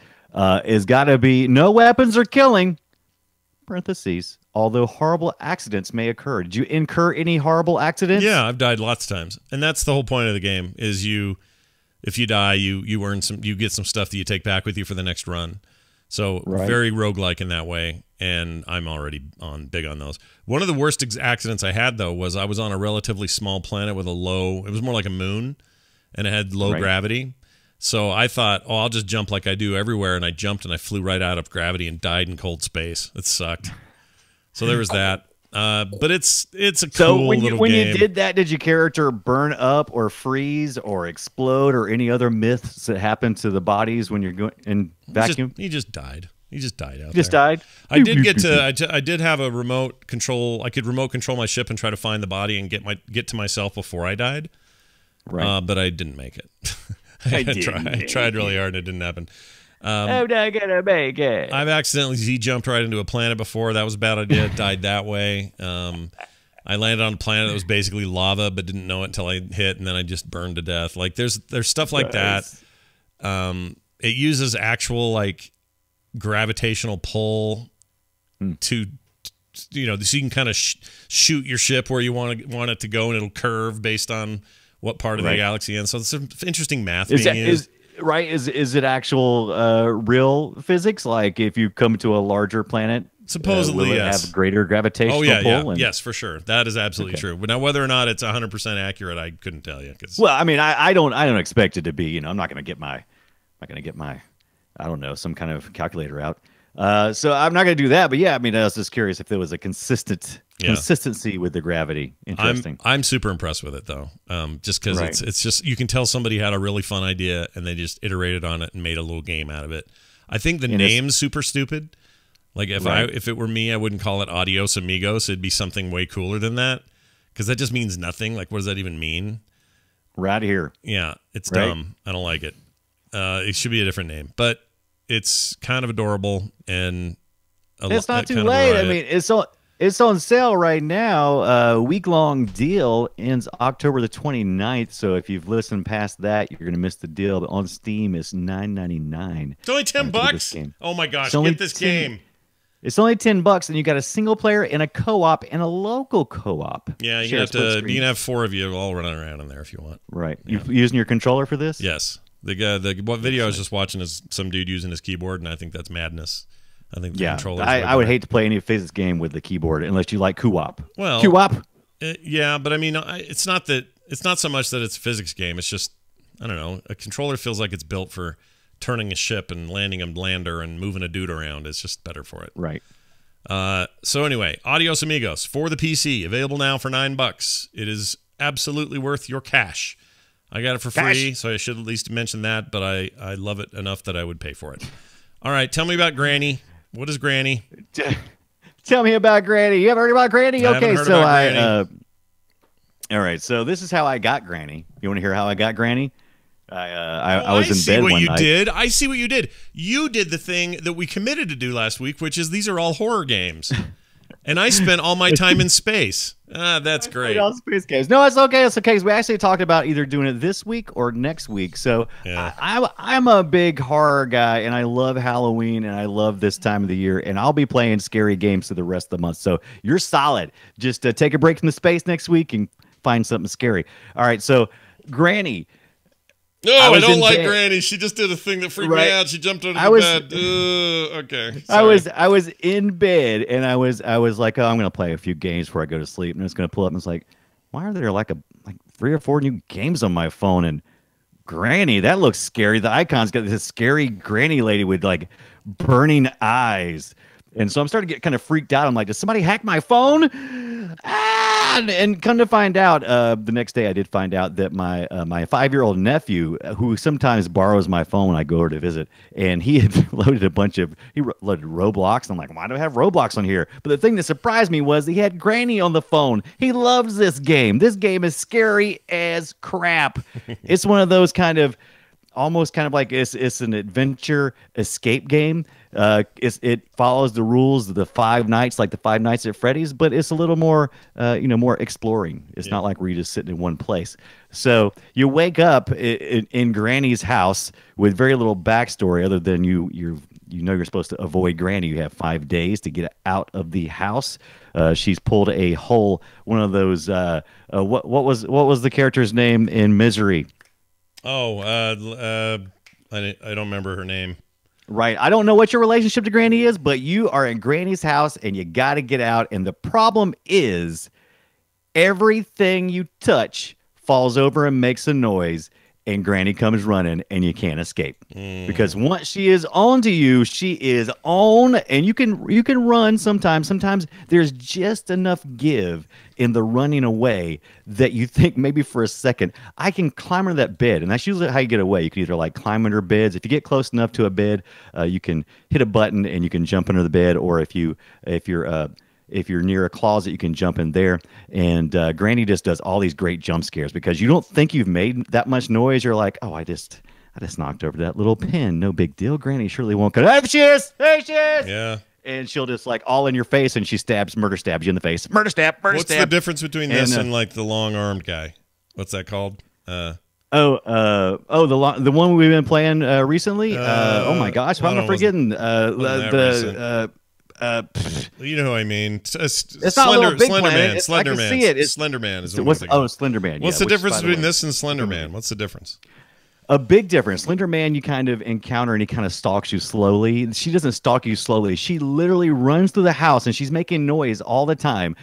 Speaker 3: is got to be no weapons or killing, parentheses, although horrible accidents may occur. Did you incur any horrible accidents?
Speaker 1: Yeah, I've died lots of times, and that's the whole point of the game. Is if you die, you earn you get some stuff that you take back with you for the next run. So
Speaker 3: Right.
Speaker 1: very roguelike in that way, and I'm already big on those. One of the worst accidents I had though was I was on a relatively small planet with it was more like a moon, and it had low
Speaker 3: Right.
Speaker 1: gravity. So I thought, oh, I'll just jump like I do everywhere, and I jumped and I flew right out of gravity and died in cold space. It sucked. So there was that. But it's a
Speaker 3: So
Speaker 1: cool
Speaker 3: when
Speaker 1: little
Speaker 3: you
Speaker 1: game.
Speaker 3: did that, did your character burn up or freeze or explode or any other myths that happen to the bodies when you're going in vacuum?
Speaker 1: He just died. He just died out
Speaker 3: Just
Speaker 1: there.
Speaker 3: died.
Speaker 1: I did get to. I did have a remote control. I could remote control my ship and try to find the body and get to myself before I died.
Speaker 3: Right.
Speaker 1: But I didn't make it.
Speaker 3: I
Speaker 1: I
Speaker 3: didn't
Speaker 1: tried really hard and it didn't happen.
Speaker 3: I'm not gonna make it.
Speaker 1: I've accidentally Z-jumped right into a planet before. That was a bad idea. Died that way. I landed on a planet that was basically lava, but didn't know it until I hit, and then I just burned to death. Like there's stuff like that. It uses actual like gravitational pull to so you can kind of shoot your ship where you want it to go, and it'll curve based on what part of the
Speaker 3: Right.
Speaker 1: galaxy. And so there's some interesting math
Speaker 3: Is
Speaker 1: being
Speaker 3: that,
Speaker 1: used.
Speaker 3: is it actual real physics? Like if you come to a larger planet,
Speaker 1: Supposedly,
Speaker 3: will it
Speaker 1: yes.
Speaker 3: have greater gravitational
Speaker 1: Oh yeah,
Speaker 3: pull?
Speaker 1: yeah, yes, for sure. That is absolutely true. But now, whether or not it's 100% accurate, I couldn't tell you.
Speaker 3: Well, I mean, I don't expect it to be. I'm not going to get my, I don't know, some kind of calculator out. So I'm not going to do that. But yeah, I mean, I was just curious if there was a consistency with the gravity. Interesting.
Speaker 1: I'm super impressed with it though. Just because
Speaker 3: Right.
Speaker 1: it's just you can tell somebody had a really fun idea and they just iterated on it and made a little game out of it. I think the
Speaker 3: And it's-
Speaker 1: name's super stupid. Like
Speaker 3: Right.
Speaker 1: if it were me, I wouldn't call it Adios Amigos. It'd be something way cooler than that because that just means nothing. Like what does that even mean?
Speaker 3: Right here.
Speaker 1: Yeah, it's
Speaker 3: Right.
Speaker 1: dumb. I don't like it. It should be a different name, but it's kind of adorable and
Speaker 3: It's not too
Speaker 1: kind of a
Speaker 3: late. I
Speaker 1: riot.
Speaker 3: mean, it's on sale right now. Week-long deal ends October the 29th. So if you've listened past that, you're going to miss the deal. But on Steam, it's $9.99.
Speaker 1: it's only $10
Speaker 3: for this
Speaker 1: bucks.
Speaker 3: game.
Speaker 1: Oh my gosh,
Speaker 3: It's only
Speaker 1: get this
Speaker 3: 10
Speaker 1: game.
Speaker 3: It's only $10, and you got a single player and a co-op and a local co-op.
Speaker 1: Yeah, you
Speaker 3: Share
Speaker 1: can
Speaker 3: split screen.
Speaker 1: you can have 4 of you all running around in there if you want.
Speaker 3: Right. You using your controller for this?
Speaker 1: Yes. What video I was just watching is some dude using his keyboard, and I think that's madness. I think the
Speaker 3: Yeah.
Speaker 1: controller.
Speaker 3: I would hate to play any physics game with the keyboard unless you like co-op.
Speaker 1: Well,
Speaker 3: Co-op.
Speaker 1: Yeah, but I mean, it's not so much that it's a physics game. It's just I don't know. A controller feels like it's built for turning a ship and landing a lander and moving a dude around. It's just better for it.
Speaker 3: Right.
Speaker 1: So anyway, Adios Amigos for the PC, available now for $9. It is absolutely worth your cash. I got it for free, so I should at least mention that, but I love it enough that I would pay for it. All right, tell me about Granny. What is Granny?
Speaker 3: Tell me about Granny. You haven't heard about Granny?
Speaker 1: I haven't
Speaker 3: Okay,
Speaker 1: heard
Speaker 3: so
Speaker 1: about Granny.
Speaker 3: All right, so this is how I got Granny. You want to hear how I got Granny? I was in
Speaker 1: see
Speaker 3: bed
Speaker 1: what
Speaker 3: one
Speaker 1: you
Speaker 3: night.
Speaker 1: did. I see what you did. You did the thing that we committed to do last week, which is these are all horror games. And I spent all my time in space. That's great.
Speaker 3: All space games. No, it's okay. It's okay. 'Cause we actually talked about either doing it this week or next week. So
Speaker 1: Yeah.
Speaker 3: I'm a big horror guy, and I love Halloween, and I love this time of the year. And I'll be playing scary games for the rest of the month. So you're solid. Just take a break from the space next week and find something scary. All right. So Granny.
Speaker 1: No,
Speaker 3: I
Speaker 1: I
Speaker 3: was
Speaker 1: don't
Speaker 3: in
Speaker 1: like
Speaker 3: bed.
Speaker 1: Granny. She just did a thing that freaked
Speaker 3: Right.
Speaker 1: me out. She jumped under
Speaker 3: I
Speaker 1: the
Speaker 3: was-
Speaker 1: bed. Okay.
Speaker 3: I
Speaker 1: Sorry.
Speaker 3: was in bed, and I was like, oh, I'm gonna play a few games before I go to sleep, and it's gonna pull up, and it's like, why are there like 3 or 4 new games on my phone? And Granny, that looks scary. The icon's got this scary Granny lady with like burning eyes. And so I'm starting to get kind of freaked out. I'm like, did somebody hack my phone? And come to find out, the next day I did find out that my 5-year-old nephew, who sometimes borrows my phone when I go over to visit, and he had loaded loaded Roblox. I'm like, why do I have Roblox on here? But the thing that surprised me was he had Granny on the phone. He loves this game. This game is scary as crap. It's one of those almost kind of like it's an adventure escape game. It follows the rules of the Five Nights, like the Five Nights at Freddy's, but it's a little more, more exploring. It's not like where you just sitting in one place. So you wake up in Granny's house with very little backstory other than you're supposed to avoid Granny. You have 5 days to get out of the house. She's pulled a whole one of those. What was the character's name in Misery?
Speaker 1: Oh, I don't remember her name.
Speaker 3: Right. I don't know what your relationship to Granny is, but you are in Granny's house and you got to get out. And the problem is everything you touch falls over and makes a noise, and Granny comes running and you can't escape. Because once she is on to you, she is on, and you can run sometimes. Sometimes there's just enough give in the running away that you think maybe for a second, I can climb under that bed. And that's usually how you get away. You can either like climb under beds. If you get close enough to a bed, you can hit a button and you can jump under the bed. Or if you're near a closet, you can jump in there. And Granny just does all these great jump scares because you don't think you've made that much noise. You're like, oh, I just knocked over that little pin. No big deal. Granny surely won't come. There she is. There she is.
Speaker 1: Yeah.
Speaker 3: And she'll just like all in your face, and she murder stabs you in the face. Murder stab.
Speaker 1: What's the difference between this and like the long-armed guy? What's that called?
Speaker 3: The one we've been playing recently. Oh my gosh, why am I forgetting?
Speaker 1: You know who I mean.
Speaker 3: It's not a little big planet. I can see it.
Speaker 1: Slender Man is what I'm thinking.
Speaker 3: Slender Man.
Speaker 1: What's the difference between this and Slender Man? What's the difference?
Speaker 3: A big difference. Slender Man, you kind of encounter and he kind of stalks you slowly. She doesn't stalk you slowly. She literally runs through the house and she's making noise all the time.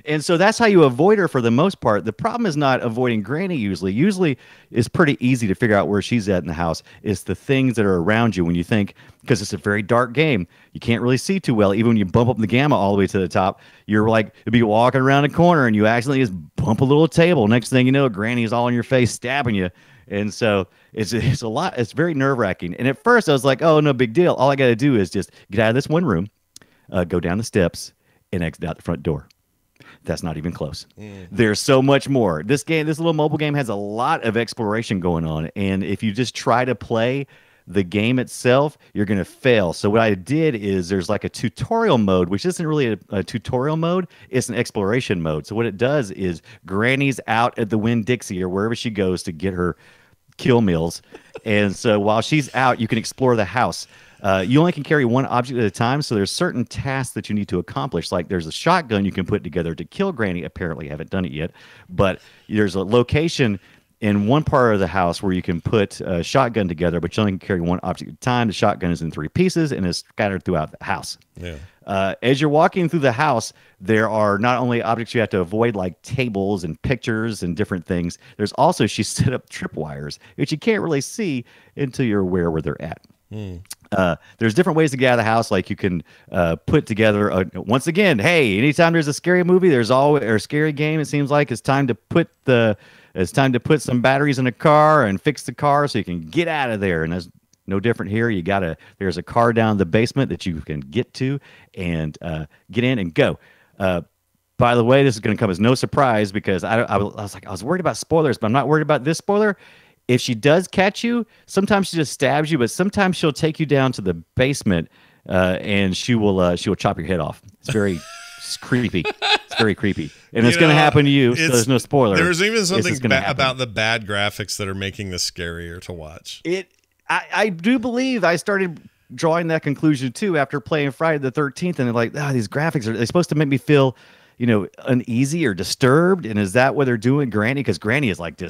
Speaker 3: And so that's how you avoid her for the most part. The problem is not avoiding Granny usually. Usually it's pretty easy to figure out where she's at in the house. It's the things that are around you when you think, because it's a very dark game. You can't really see too well. Even when you bump up the gamma all the way to the top, you're like, you'll be walking around a corner and you accidentally just bump a little table. Next thing you know, Granny's all in your face stabbing you. And so it's a lot. It's very nerve-wracking. And at first I was like, oh, no big deal. All I got to do is just get out of this one room, go down the steps, and exit out the front door. That's not even close. There's so much more. This little mobile game has a lot of exploration going on. And if you just try to play the game itself, you're going to fail. So what I did is there's like a tutorial mode, which isn't really a tutorial mode. It's an exploration mode. So what it does is Granny's out at the Winn-Dixie or wherever she goes to get her kill meals. And so while she's out, you can explore the house. You only can carry one object at a time, so there's certain tasks that you need to accomplish. Like there's a shotgun you can put together to kill Granny. Apparently, I haven't done it yet, but there's a location in one part of the house where you can put a shotgun together, but you only can carry one object at a time. The shotgun is in 3 pieces and is scattered throughout the house.
Speaker 1: Yeah.
Speaker 3: As you're walking through the house, there are not only objects you have to avoid, like tables and pictures and different things. There's also, she set up tripwires, which you can't really see until you're aware where they're at. There's different ways to get out of the house. Like you can put together once again, hey, anytime there's a scary movie, there's always or a scary game, it seems like it's time to put some batteries in a car and fix the car so you can get out of there. And there's no different here. There's a car down the basement that you can get to and get in and go. by the way, this is going to come as no surprise because I was like, I was worried about spoilers, but I'm not worried about this spoiler. If she does catch you, sometimes she just stabs you, but sometimes she'll take you down to the basement and she will chop your head off. It's very creepy. It's very creepy, and it's going to happen to you. So there's no spoiler.
Speaker 1: There's even something about the bad graphics that are making this scarier to watch.
Speaker 3: I do believe I started drawing that conclusion too after playing Friday the 13th, and like, these graphics are supposed to make me feel, uneasy or disturbed, and is that what they're doing, Granny? Because Granny is like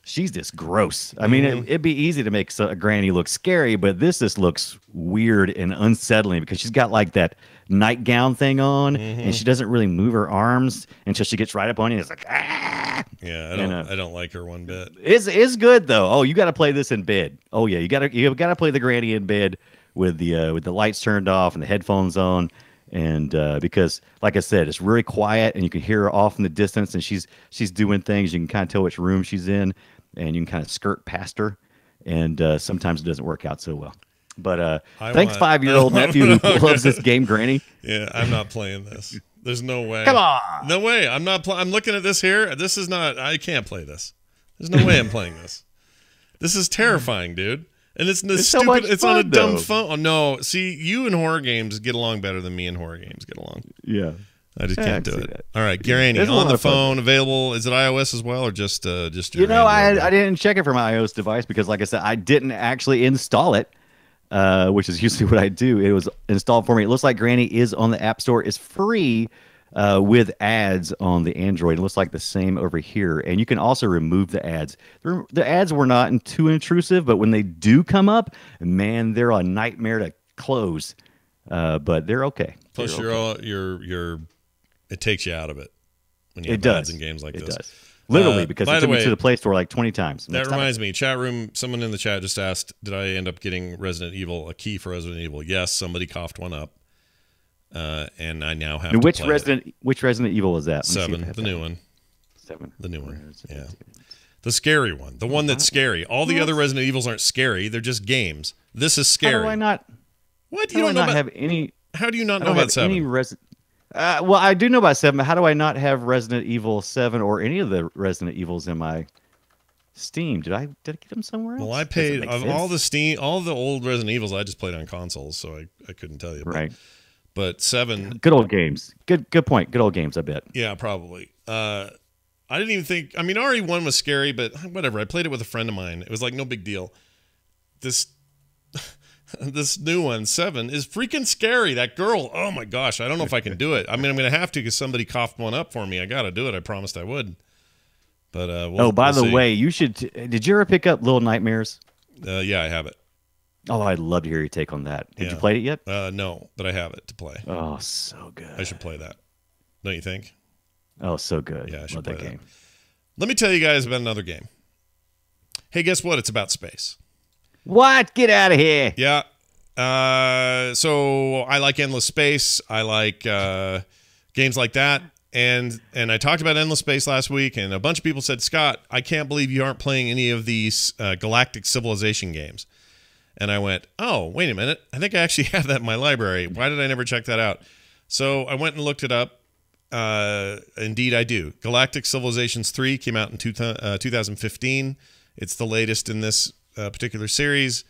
Speaker 3: she's just gross. I mean, it'd be easy to make a Granny look scary, but this just looks weird and unsettling because she's got like that nightgown thing on, and she doesn't really move her arms until she gets right up on you. It's like, ah!
Speaker 1: Yeah, I don't like her one bit.
Speaker 3: It's good though. Oh, you got to play this in bed. Oh yeah, you got to play the Granny in bed with the lights turned off and the headphones on. And because, like I said, it's really quiet, and you can hear her off in the distance, and she's doing things. You can kind of tell which room she's in, and you can kind of skirt past her. And sometimes it doesn't work out so well. But thanks, 5-year-old nephew who loves this game, Granny.
Speaker 1: Yeah, I'm not playing this. There's no way.
Speaker 3: Come on,
Speaker 1: no way. I'm not. I'm looking at this here. This is not. I can't play this. There's no way I'm playing this. This is terrifying, dude. And it's stupid.
Speaker 3: So much
Speaker 1: it's
Speaker 3: fun,
Speaker 1: on a dumb
Speaker 3: though.
Speaker 1: phone. Oh, no, see, you and horror games get along better than me and horror games get along.
Speaker 3: Yeah,
Speaker 1: I just can't do
Speaker 3: see
Speaker 1: it.
Speaker 3: that.
Speaker 1: All right, Granny,
Speaker 3: There's a
Speaker 1: on
Speaker 3: lot
Speaker 1: the
Speaker 3: of fun.
Speaker 1: phone, available. Is it iOS as well, or just your
Speaker 3: I
Speaker 1: Android?
Speaker 3: didn't check it for my iOS device because, like I said, I didn't actually install it, which is usually what I do. It was installed for me. It looks like Granny is on the App Store. It's free with ads on the Android. It looks like the same over here. And you can also remove the ads. The ads were not too intrusive, but when they do come up, man, they're a nightmare to close. But they're okay.
Speaker 1: Plus,
Speaker 3: They're okay.
Speaker 1: it takes you out of it when you have
Speaker 3: It does.
Speaker 1: ads in games like
Speaker 3: It
Speaker 1: this.
Speaker 3: does. Literally, because
Speaker 1: by
Speaker 3: it
Speaker 1: the
Speaker 3: took me
Speaker 1: way,
Speaker 3: to the Play Store like 20 times.
Speaker 1: That
Speaker 3: Next time.
Speaker 1: reminds me, chat room, someone in the chat just asked, did I end up getting a key for Resident Evil? Yes, somebody coughed one up. And I now have
Speaker 3: And
Speaker 1: to
Speaker 3: which
Speaker 1: play
Speaker 3: Resident Evil is that?
Speaker 1: it.
Speaker 3: Let me see if I
Speaker 1: 7,
Speaker 3: have
Speaker 1: the
Speaker 3: that.
Speaker 1: new one.
Speaker 3: 7.
Speaker 1: The new one,
Speaker 3: Where is it?
Speaker 1: yeah. The scary one. The one that's scary. All the other Resident Evils aren't scary. They're just games. This is scary.
Speaker 3: How do I not?
Speaker 1: What?
Speaker 3: How
Speaker 1: You
Speaker 3: do I
Speaker 1: don't know
Speaker 3: not
Speaker 1: about...
Speaker 3: have any?
Speaker 1: How do you not
Speaker 3: I
Speaker 1: know
Speaker 3: don't
Speaker 1: about
Speaker 3: have
Speaker 1: 7?
Speaker 3: any well, I do know about 7, but how do I not have Resident Evil 7 or any of the Resident Evils in my Steam? Did I get them somewhere else?
Speaker 1: Well, I
Speaker 3: Does it
Speaker 1: paid
Speaker 3: make
Speaker 1: of
Speaker 3: sense?
Speaker 1: all the old Resident Evils. I just played on consoles, so I couldn't tell you.
Speaker 3: Right.
Speaker 1: But 7,
Speaker 3: Good old games. Good point. Good old games. I bet.
Speaker 1: yeah, probably. I didn't even think. I mean, RE1 was scary, but whatever. I played it with a friend of mine. It was like no big deal. This new one, 7, is freaking scary. That girl. Oh my gosh. I don't know if I can do it. I mean, I'm gonna have to because somebody coughed one up for me. I got to do it. I promised I would. But
Speaker 3: By the
Speaker 1: see.
Speaker 3: way, you should. Did you ever pick up Little Nightmares?
Speaker 1: Yeah, I have it.
Speaker 3: Oh, I'd love to hear your take on that. Did you
Speaker 1: Yeah.
Speaker 3: play it yet?
Speaker 1: No, but I have it to play.
Speaker 3: Oh, so good.
Speaker 1: I should play that. Don't you think?
Speaker 3: Oh, so good.
Speaker 1: Yeah, I should
Speaker 3: love
Speaker 1: play
Speaker 3: that
Speaker 1: that.
Speaker 3: game.
Speaker 1: Let me tell you guys about another game. Hey, guess what? It's about space.
Speaker 3: What? Get out of here.
Speaker 1: Yeah. So I like Endless Space. I like games like that. And I talked about Endless Space last week, and a bunch of people said, Scott, I can't believe you aren't playing any of these Galactic Civilization games. And I went, oh, wait a minute. I think I actually have that in my library. Why did I never check that out? So I went and looked it up. Indeed, I do. Galactic Civilizations 3 came out in 2015. It's the latest in this particular series.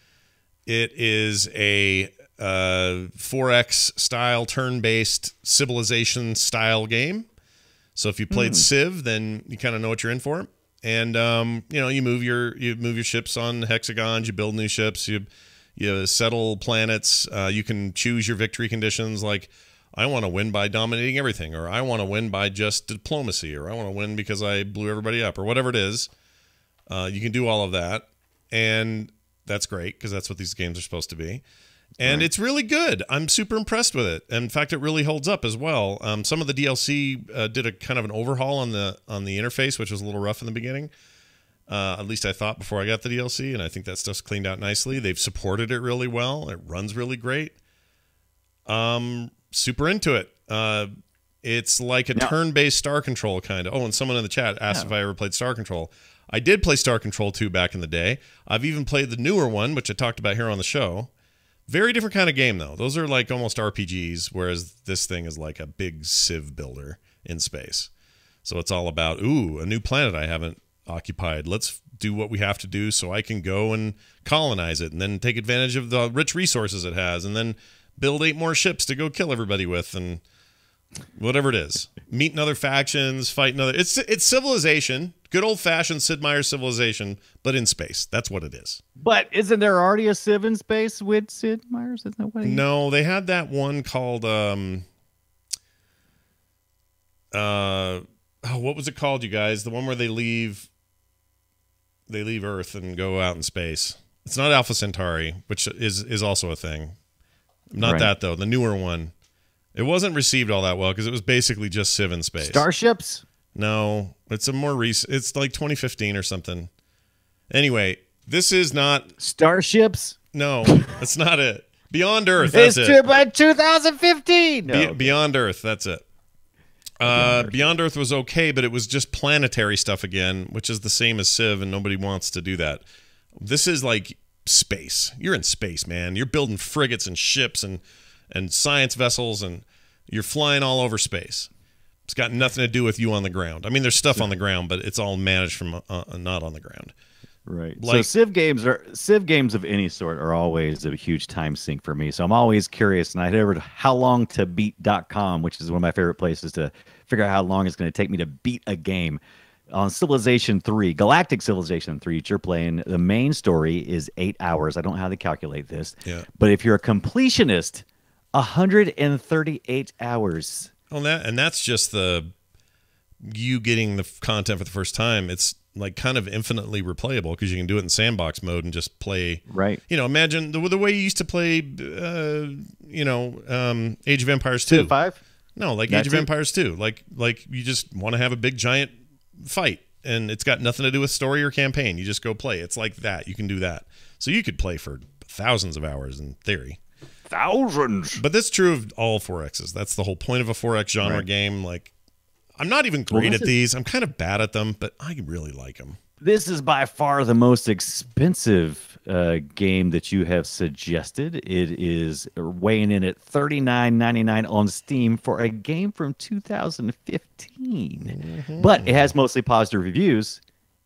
Speaker 1: It is a 4X style, turn-based civilization style game. So if you played Civ, then you kind of know what you're in for. And you move your ships on hexagons, you build new ships, you settle planets. You can choose your victory conditions, like I want to win by dominating everything, or I want to win by just diplomacy, or I want to win because I blew everybody up, or whatever it is. You can do all of that, and that's great because that's what these games are supposed to be. And it's really good. I'm super impressed with it. In fact, it really holds up as well. Some of the DLC did a kind of an overhaul on the interface, which was a little rough in the beginning. At least I thought before I got the DLC, and I think that stuff's cleaned out nicely. They've supported it really well. It runs really great. Super into it. It's like a turn-based Star Control kind of. Oh, and someone in the chat asked if I ever played Star Control. I did play Star Control 2 back in the day. I've even played the newer one, which I talked about here on the show. Very different kind of game, though. Those are like almost RPGs, whereas this thing is like a big Civ builder. in space. So it's all about, ooh, a new planet I haven't occupied. Let's do what we have to do so I can go and colonize it and then take advantage of the rich resources it has and then build 8 more ships to go kill everybody with and whatever it is. Meet another factions, fight another. It's civilization. Good old-fashioned Sid Meier's Civilization, but in space. That's what it is.
Speaker 3: But isn't there already a Civ in space with Sid Meier's? Isn't that what he...
Speaker 1: No, they had that one called what was it called, you guys? The one where they leave Earth and go out in space. It's not Alpha Centauri, which is also a thing. Not
Speaker 3: Right.
Speaker 1: that though. The newer one. It wasn't received all that well because it was basically just Civ in space.
Speaker 3: Starships?
Speaker 1: No, it's a more recent. It's like 2015 or something. Anyway, this is not.
Speaker 3: Starships?
Speaker 1: No, that's not it. Beyond Earth. That's
Speaker 3: It's
Speaker 1: it.
Speaker 3: by 2015. No.
Speaker 1: Beyond Earth. That's it. Beyond Earth was okay, but it was just planetary stuff again, which is the same as Civ, and nobody wants to do that. This is like space. You're in space, man. You're building frigates and ships and science vessels, and you're flying all over space. It's got nothing to do with you on the ground. I mean, there's stuff on the ground, but it's all managed from not on the ground.
Speaker 3: Right.
Speaker 1: Like-
Speaker 3: So Civ games of any sort are always a huge time sink for me. So I'm always curious, and I head over to howlongtobeat.com, which is one of my favorite places to figure out how long it's going to take me to beat a game. On Civilization 3, Galactic Civilization 3, you're playing, the main story is 8 hours. I don't know how to calculate this.
Speaker 1: Yeah.
Speaker 3: But if you're a completionist, 138 hours.
Speaker 1: Oh, that's just you getting the content for the first time. It's like kind of infinitely replayable because you can do it in sandbox mode and just play.
Speaker 3: Right.
Speaker 1: You know, imagine the way you used to play, Age of Empires 2.
Speaker 3: Civ 5?
Speaker 1: No, like
Speaker 3: That's
Speaker 1: Age of
Speaker 3: it?
Speaker 1: Empires 2. Like you just want to have a big giant fight, and it's got nothing to do with story or campaign. You just go play. It's like that. You can do that. So you could play for thousands of hours in theory.
Speaker 3: Thousands.
Speaker 1: But that's true of all 4Xs. That's the whole point of a 4X genre
Speaker 3: Right.
Speaker 1: game. Like, I'm not even great
Speaker 3: this
Speaker 1: at
Speaker 3: is-
Speaker 1: these. I'm kind of bad at them, but I really like them.
Speaker 3: This is by far the most expensive game that you have suggested. It is weighing in at $39.99 on Steam for a game from 2015. But it has mostly positive reviews,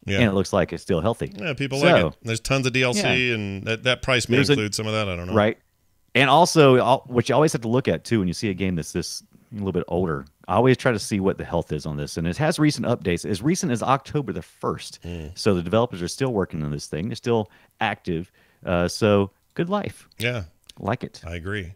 Speaker 3: and
Speaker 1: Yeah.
Speaker 3: it looks like it's still healthy.
Speaker 1: Yeah, people
Speaker 3: So,
Speaker 1: like it. There's tons of DLC, and that price may
Speaker 3: There's
Speaker 1: include some of that. I don't know.
Speaker 3: Right. And also, what you always have to look at, too, when you see a game that's this a little bit older, I always try to see what the health is on this. And it has recent updates, as recent as October the 1st. So the developers are still working on this thing. They're still active. So good life.
Speaker 1: Yeah,
Speaker 3: Like it.
Speaker 1: I agree.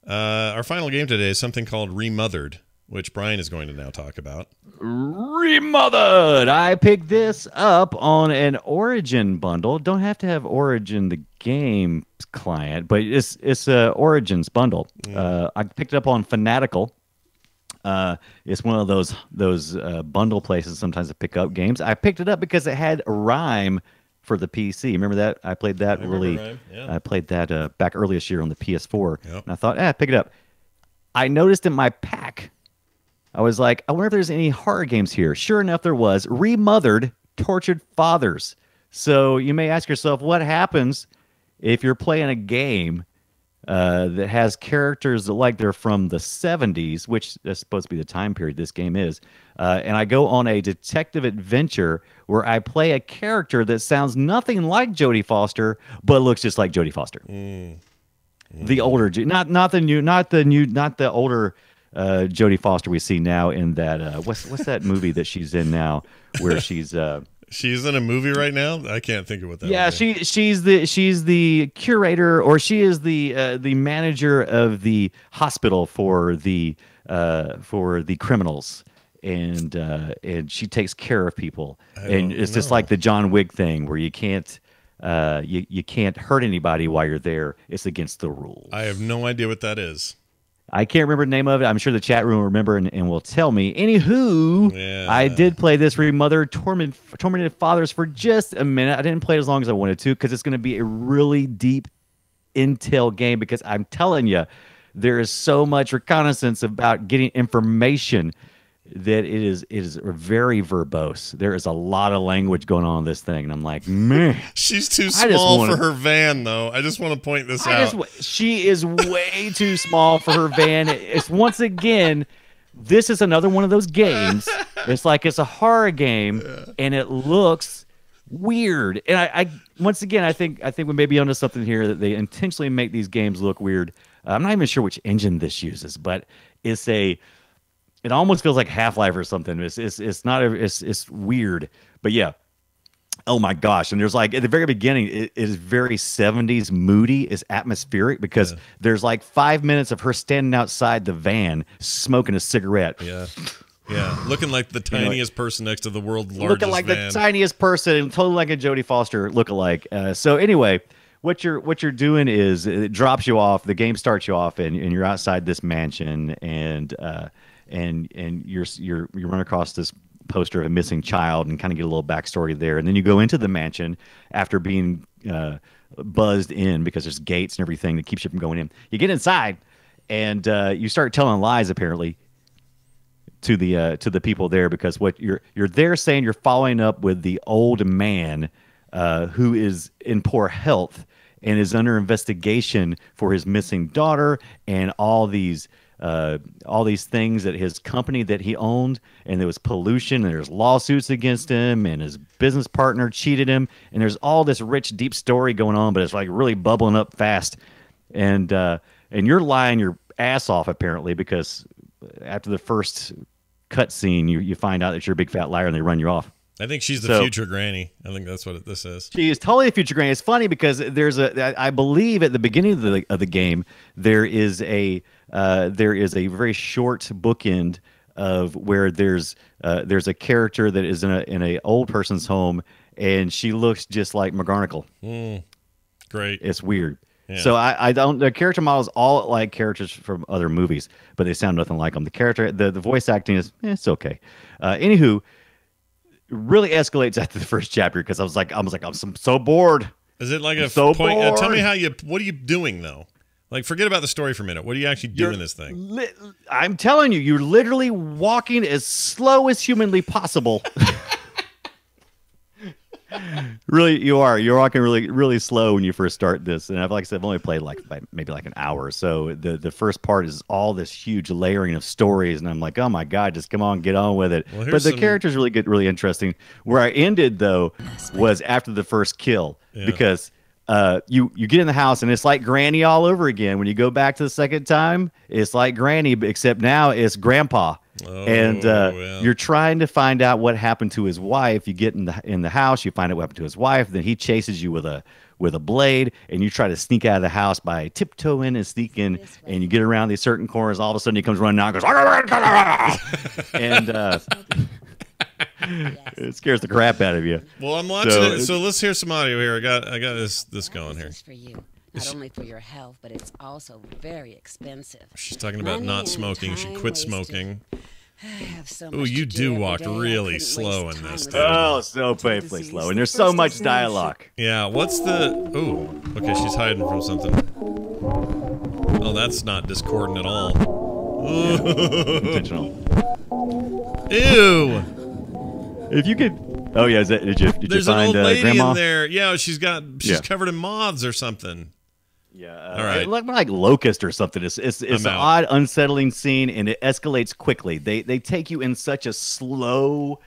Speaker 1: Our final game today is something called Remothered, which Brian is going to now talk about.
Speaker 3: Remothered. I picked this up on an Origin bundle. Don't have to have Origin the game client, but it's a Origins bundle. I picked it up on Fanatical. It's one of those bundle places sometimes to pick up games. I picked it up because it had Rime for the PC. Remember that? I played that
Speaker 1: Rime, yeah.
Speaker 3: I played that back earlier this year on the PS4.
Speaker 1: Yep.
Speaker 3: And I thought, pick it up. I noticed in my pack, I was like, I wonder if there's any horror games here. Sure enough, there was. Remothered Tortured Fathers. So you may ask yourself, what happens if you're playing a game that has characters that like they're from the 70s, which is supposed to be the time period this game is, and I go on a detective adventure where I play a character that sounds nothing like Jodie Foster, but looks just like Jodie Foster. The older, not the older Jodie Foster we see now in that what's that movie that she's in now where she's
Speaker 1: She's in a movie right now. I can't think of what that.
Speaker 3: yeah,
Speaker 1: would be.
Speaker 3: she's the curator, or she is the manager of the hospital for the criminals, and she takes care of people. And it's just like the John Wick thing where you can't you can't hurt anybody while you're there. It's against the rules.
Speaker 1: I have no idea what that is.
Speaker 3: I can't remember the name of it. I'm sure the chat room will remember and will tell me. Anywho,
Speaker 1: Yeah.
Speaker 3: I did play this Remothered Tormented Fathers for just a minute. I didn't play it as long as I wanted to because it's going to be a really deep intel game, because I'm telling you, there is so much reconnaissance about getting information that it is very verbose. There is a lot of language going on in this thing, and I'm like, man.
Speaker 1: She's too
Speaker 3: I just
Speaker 1: small
Speaker 3: wanna-
Speaker 1: for her van, though. I just want to point this out.
Speaker 3: She is way too small for her van. It's once again this is another one of those games. It's like it's a horror game, and it looks weird. And I once again, I think we may be onto something here that they intentionally make these games look weird. I'm not even sure which engine this uses, but it almost feels like Half-Life or something. It's weird, but yeah. Oh my gosh! And there's like at the very beginning, it is very 70s moody. It's atmospheric because there's like 5 minutes of her standing outside the van smoking a cigarette.
Speaker 1: Yeah, looking like the tiniest person next to the world's largest
Speaker 3: looking like
Speaker 1: van.
Speaker 3: the tiniest person, totally like a Jodie Foster lookalike. So anyway, what you're doing is it drops you off. The game starts you off, and you're outside this mansion, and you run across this poster of a missing child and kind of get a little backstory there, and then you go into the mansion after being buzzed in because there's gates and everything that keeps you from going in. You get inside, and you start telling lies apparently to the people there, because what you're there saying you're following up with the old man who is in poor health and is under investigation for his missing daughter and all these things that his company that he owned, and there was pollution and there's lawsuits against him, and his business partner cheated him, and there's all this rich deep story going on, but it's like really bubbling up fast, and you're lying your ass off apparently, because after the first cutscene you find out that you're a big fat liar and they run you off.
Speaker 1: I think she's the future granny. I think that's what this is.
Speaker 3: She is totally a future granny. It's funny because I believe at the beginning of the game there is a very short bookend of where there's a character that is in a old person's home, and she looks just like McGarnacle.
Speaker 1: Great.
Speaker 3: It's weird.
Speaker 1: Yeah.
Speaker 3: So I don't. The character models all like characters from other movies, but they sound nothing like them. The voice acting is it's okay. Anywho, really escalates after the first chapter because I was like I'm so bored.
Speaker 1: Is it like
Speaker 3: so
Speaker 1: point?
Speaker 3: Bored.
Speaker 1: Tell me what are you doing though? Like, forget about the story for a minute. What are you actually doing in this thing?
Speaker 3: I'm telling you, you're literally walking as slow as humanly possible. Really, you are. You're walking really, really slow when you first start this. And like I said, I've only played maybe an hour. So the first part is all this huge layering of stories, and I'm like, oh my god, just come on, get on with it.
Speaker 1: Well,
Speaker 3: but the characters really get really interesting. Where I ended though was after the first kill, because you get in the house and it's like Granny all over again. When you go back to the second time, it's like Granny, except now it's Grandpa. And you're trying to find out what happened to his wife. You get in the house, you find out what happened to his wife. Then he chases you with a blade, and you try to sneak out of the house by tiptoeing and sneaking. And you get around these certain corners. All of a sudden, he comes running out and goes, and it scares the crap out of you.
Speaker 1: Well, I'm watching it, so let's hear some audio here. I got this going here.
Speaker 4: For you. Not only for your health, but it's also very expensive.
Speaker 1: She's talking about not smoking. She quit smoking.
Speaker 4: So
Speaker 1: oh, you do walk really slow in this.
Speaker 3: Oh, so painfully slow. And there's so much dialogue.
Speaker 1: Yeah, what's the... Ooh, okay, she's hiding from something. Oh, that's not discordant at all.
Speaker 3: Intentional.
Speaker 1: Ew!
Speaker 3: If you could... Oh, yeah, did you
Speaker 1: There's
Speaker 3: find
Speaker 1: an old lady
Speaker 3: Grandma?
Speaker 1: in there. Yeah, she's covered in moths or something.
Speaker 3: Yeah,
Speaker 1: all right.
Speaker 3: Like Locust or something. It's an odd, unsettling scene, and it escalates quickly. They take you in such a slow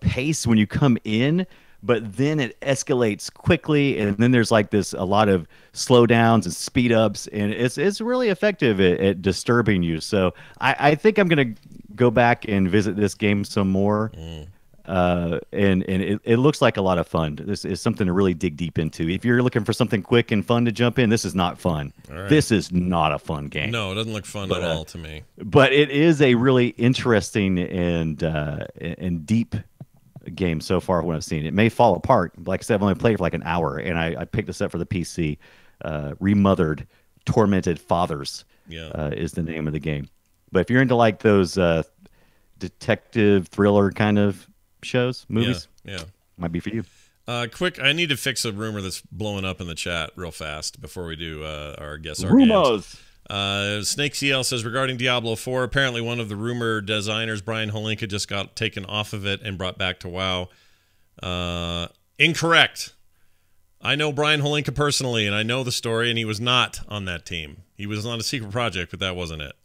Speaker 3: pace when you come in, but then it escalates quickly, and then there's like a lot of slowdowns and speed ups, and it's really effective at disturbing you. So I think I'm gonna go back and visit this game some more. And it looks like a lot of fun. This is something to really dig deep into. If you're looking for something quick and fun to jump in, this is not fun.
Speaker 1: Right.
Speaker 3: This is not a fun game.
Speaker 1: No, it doesn't look fun at all to me.
Speaker 3: But it is a really interesting and deep game so far from what I've seen. It may fall apart. Like I said, I've only played it for like an hour, and I picked this up for the PC. Remothered, Tormented Fathers is the name of the game. But if you're into like those detective thriller kind of shows, movies, might be for you.
Speaker 1: Quick, I need to fix a rumor that's blowing up in the chat real fast before we do our guess our
Speaker 3: Rumors.
Speaker 1: Games. Snake CL says regarding Diablo 4, apparently one of the rumor designers, Brian Holinka, just got taken off of it and brought back to WoW. Incorrect. I know Brian Holinka personally, and I know the story, and he was not on that team. He was on a secret project, but that wasn't it.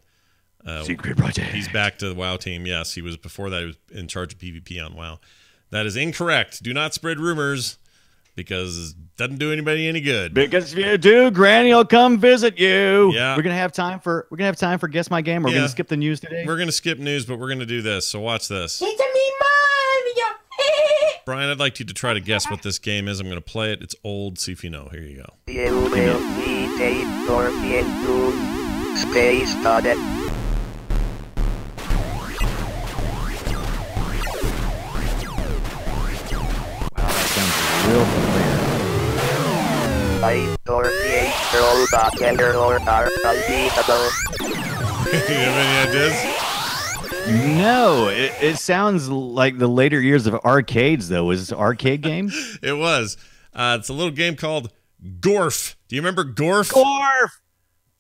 Speaker 3: Secret project.
Speaker 1: He's back to the WoW team. Yes, he was before that. He was in charge of PvP on WoW. That is incorrect. Do not spread rumors because it doesn't do anybody any good.
Speaker 3: Because if you do, Granny will come visit you.
Speaker 1: Yeah.
Speaker 3: We're gonna have time for Guess My Game. We're
Speaker 1: Yeah.
Speaker 3: gonna skip the news today.
Speaker 1: We're gonna skip news, but we're gonna do this. So watch this.
Speaker 5: It's a me, Mario.
Speaker 1: Brian, I'd like you to try to guess what this game is. I'm gonna play it. It's old. See if you know. Here you go.
Speaker 6: You will be saved for into space cadet.
Speaker 3: Sounds real familiar.
Speaker 6: I or the robot and or are unbeatable.
Speaker 1: You have any ideas?
Speaker 3: No, it sounds like the later years of arcades, though. Was this an arcade game?
Speaker 1: It was. It's a little game called Gorf. Do you remember Gorf?
Speaker 3: Gorf! Of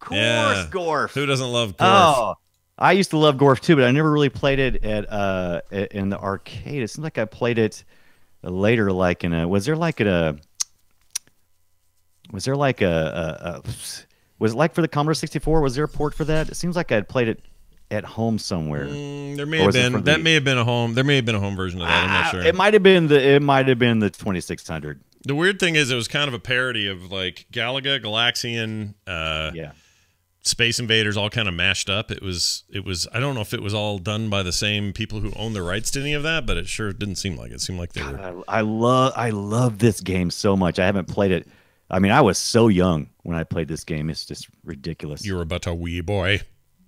Speaker 3: course,
Speaker 1: Yeah.
Speaker 3: Gorf.
Speaker 1: Who doesn't love Gorf?
Speaker 3: Oh, I used to love Gorf too, but I never really played it in the arcade. It seems like I played it later, like in a. Was it like a was it like for the Commodore 64? Was there a port for that? It seems like I had played it at home somewhere.
Speaker 1: There may
Speaker 3: Or
Speaker 1: have
Speaker 3: was it
Speaker 1: been.
Speaker 3: for
Speaker 1: That
Speaker 3: the-
Speaker 1: may have been a home. There may have been a home version of that. I'm not sure.
Speaker 3: It might have been the 2600.
Speaker 1: The weird thing is, it was kind of a parody of like Galaga, Galaxian,
Speaker 3: Yeah.
Speaker 1: Space Invaders, all kind of mashed up. It was. I don't know if it was all done by the same people who own the rights to any of that, but it sure didn't seem like it. It seemed like they were.
Speaker 3: I love this game so much. I haven't played it. I mean, I was so young when I played this game. It's just ridiculous.
Speaker 1: You were but a wee boy.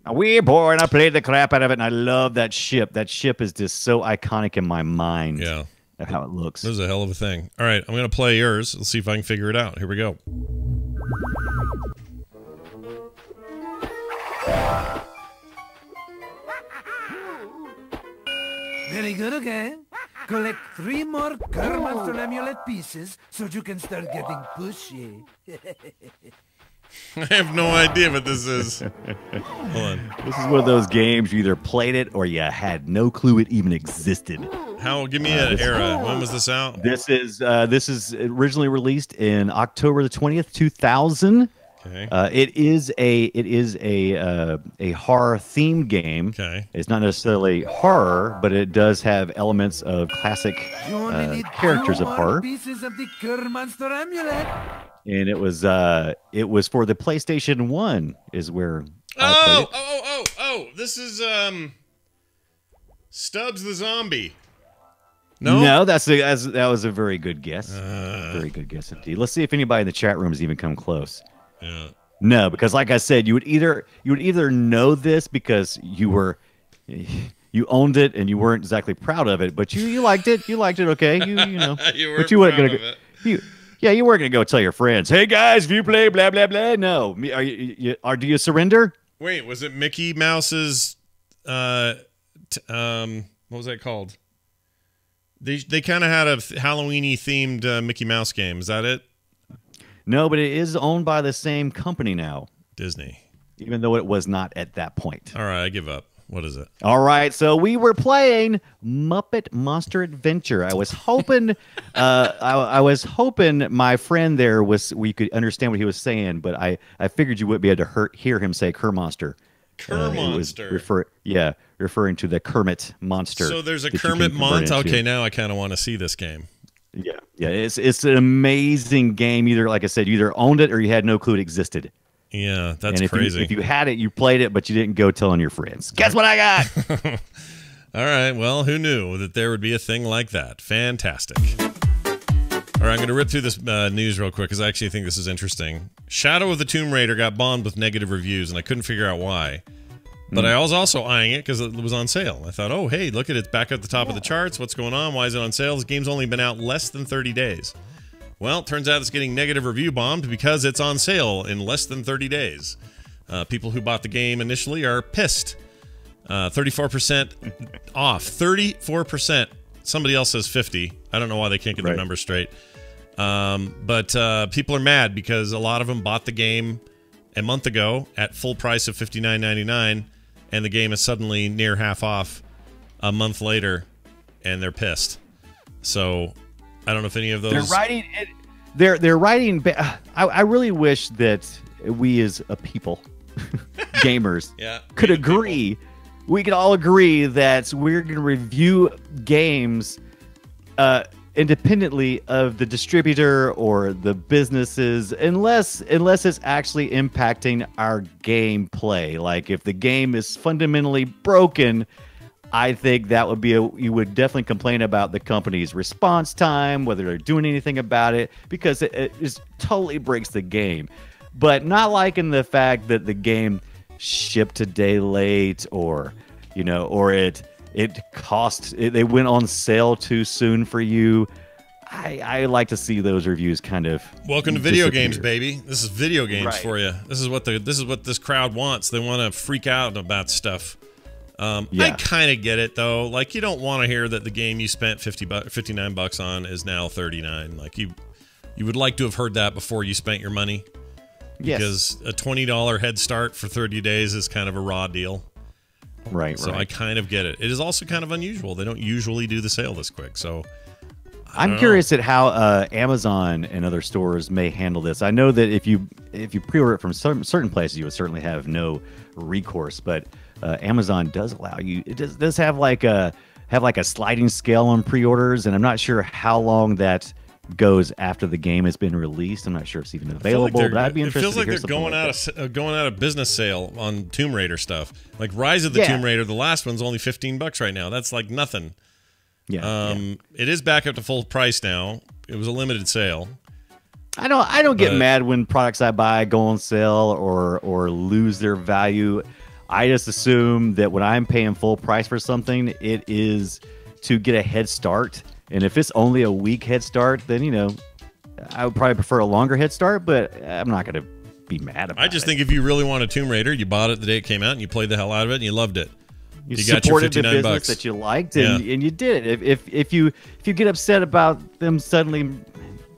Speaker 3: A wee boy, and I played the crap out of it, and I love that ship. That ship is just so iconic in my mind.
Speaker 1: Yeah.
Speaker 3: Of how it looks.
Speaker 1: This is a hell of a thing. All right, I'm going to play yours. Let's see if I can figure it out. Here we go.
Speaker 7: Very good again. Collect 3 more Kermaster amulet pieces so you can start getting pushy.
Speaker 1: I have no idea what this is. Hold on.
Speaker 3: This is one of those games you either played it or you had no clue it even existed.
Speaker 1: How? Give me an era. When was this out?
Speaker 3: This is originally released in October the 20th, 2000.
Speaker 1: Okay.
Speaker 3: It is a horror themed game.
Speaker 1: Okay.
Speaker 3: It's not necessarily horror, but it does have elements of classic
Speaker 7: You only need
Speaker 3: characters
Speaker 7: 2
Speaker 3: of
Speaker 7: more
Speaker 3: horror.
Speaker 7: pieces of the Kermonster amulet.
Speaker 3: And it was for the PlayStation 1 is where I played it.
Speaker 1: Oh! This is Stubbs the Zombie. No.
Speaker 3: No, that was a very good guess. Very good guess indeed. Let's see if anybody in the chat room has even come close.
Speaker 1: Yeah.
Speaker 3: No, because like I said, you would either know this because you owned it and you weren't exactly proud of it, but you liked it. You liked it, okay? You know.
Speaker 1: You
Speaker 3: but
Speaker 1: weren't
Speaker 3: you weren't
Speaker 1: proud
Speaker 3: gonna
Speaker 1: of
Speaker 3: go.
Speaker 1: it.
Speaker 3: You weren't gonna go tell your friends, "Hey guys, if you play blah blah blah." No, do you surrender?
Speaker 1: Wait, was it Mickey Mouse's? What was that called? They kind of had a Halloweeny themed Mickey Mouse game. Is that it?
Speaker 3: No, but it is owned by the same company now,
Speaker 1: Disney.
Speaker 3: even though it was not at that point.
Speaker 1: All right, I give up. What is it?
Speaker 3: All right, so we were playing Muppet Monster Adventure. I was hoping, I was hoping my friend there we could understand what he was saying, but I figured you wouldn't be able to hear him say Kermonster.
Speaker 1: Kermonster.
Speaker 3: Referring to the Kermit monster.
Speaker 1: So there's a
Speaker 3: that you can
Speaker 1: Kermit
Speaker 3: convert
Speaker 1: Mont.
Speaker 3: into.
Speaker 1: Okay, now I kind of want to see this game.
Speaker 3: Yeah, it's an amazing game. Either, like I said, you either owned it or you had no clue it existed.
Speaker 1: Yeah, that's
Speaker 3: and
Speaker 1: crazy.
Speaker 3: If you had it, you played it, but you didn't go telling your friends. Guess what I got?
Speaker 1: All right, well, who knew that there would be a thing like that? Fantastic. All right, I'm going to rip through this news real quick because I actually think this is interesting. Shadow of the Tomb Raider got bombed with negative reviews, and I couldn't figure out why. But I was also eyeing it because it was on sale. I thought, oh, hey, look at it. It's back at the top of the charts. What's going on? Why is it on sale? This game's only been out less than 30 days. Well, it turns out it's getting negative review bombed because it's on sale in less than 30 days. People who bought the game initially are pissed. 34% off. 34%. Somebody else says 50. I don't know why they can't get the numbers straight. But people are mad because a lot of them bought the game a month ago at full price of $59.99, and the game is suddenly near half off a month later, and they're pissed. So I don't know if any of those...
Speaker 3: They're writing... They're writing... I really wish that we as a people gamers
Speaker 1: Yeah,
Speaker 3: could
Speaker 1: we the people.
Speaker 3: agree. We could all agree that we're going to review games independently of the distributor or the businesses, unless it's actually impacting our gameplay. Like if the game is fundamentally broken, I think that would be you would definitely complain about the company's response time, whether they're doing anything about it, because it just totally breaks the game. But not liking the fact that the game shipped a day late, or or it they went on sale too soon for you. I like to see those reviews kind of
Speaker 1: Welcome to video
Speaker 3: disappear.
Speaker 1: games, baby. This is video games
Speaker 3: Right.
Speaker 1: for you. This is what this crowd wants. They want to freak out about stuff. I
Speaker 3: Yeah.
Speaker 1: kind of get it though. Like you don't want to hear that the game you spent $59 on is now $39. Like you would like to have heard that before you spent your money.
Speaker 3: Yes.
Speaker 1: Because a $20 head start for 30 days is kind of a raw deal.
Speaker 3: Right.
Speaker 1: So I kind of get it. It is also kind of unusual. They don't usually do the sale this quick. So
Speaker 3: I'm curious at how Amazon and other stores may handle this. I know that if you pre-order it from certain places, you would certainly have no recourse. But Amazon does allow you. It does have like a sliding scale on pre-orders, and I'm not sure how long that goes after the game has been released. I'm not sure if it's even available. But I'd be
Speaker 1: it
Speaker 3: interested
Speaker 1: feels like
Speaker 3: to hear
Speaker 1: they're
Speaker 3: something
Speaker 1: going out of business sale on Tomb Raider stuff. Like Rise of the
Speaker 3: Yeah.
Speaker 1: Tomb Raider, the last one's only $15 right now. That's like nothing.
Speaker 3: Yeah.
Speaker 1: It is back up to full price now. It was a limited sale.
Speaker 3: I don't get
Speaker 1: But-
Speaker 3: mad when products I buy go on sale or lose their value. I just assume that when I'm paying full price for something, it is to get a head start. And if it's only a week head start, then I would probably prefer a longer head start. But I'm not going to be mad about it.
Speaker 1: I just think if you really want a Tomb Raider, you bought it the day it came out and you played the hell out of it and you loved it.
Speaker 3: you
Speaker 1: got your
Speaker 3: supported the
Speaker 1: $59
Speaker 3: business that you liked, and,
Speaker 1: Yeah.
Speaker 3: and you did it. If you get upset about them suddenly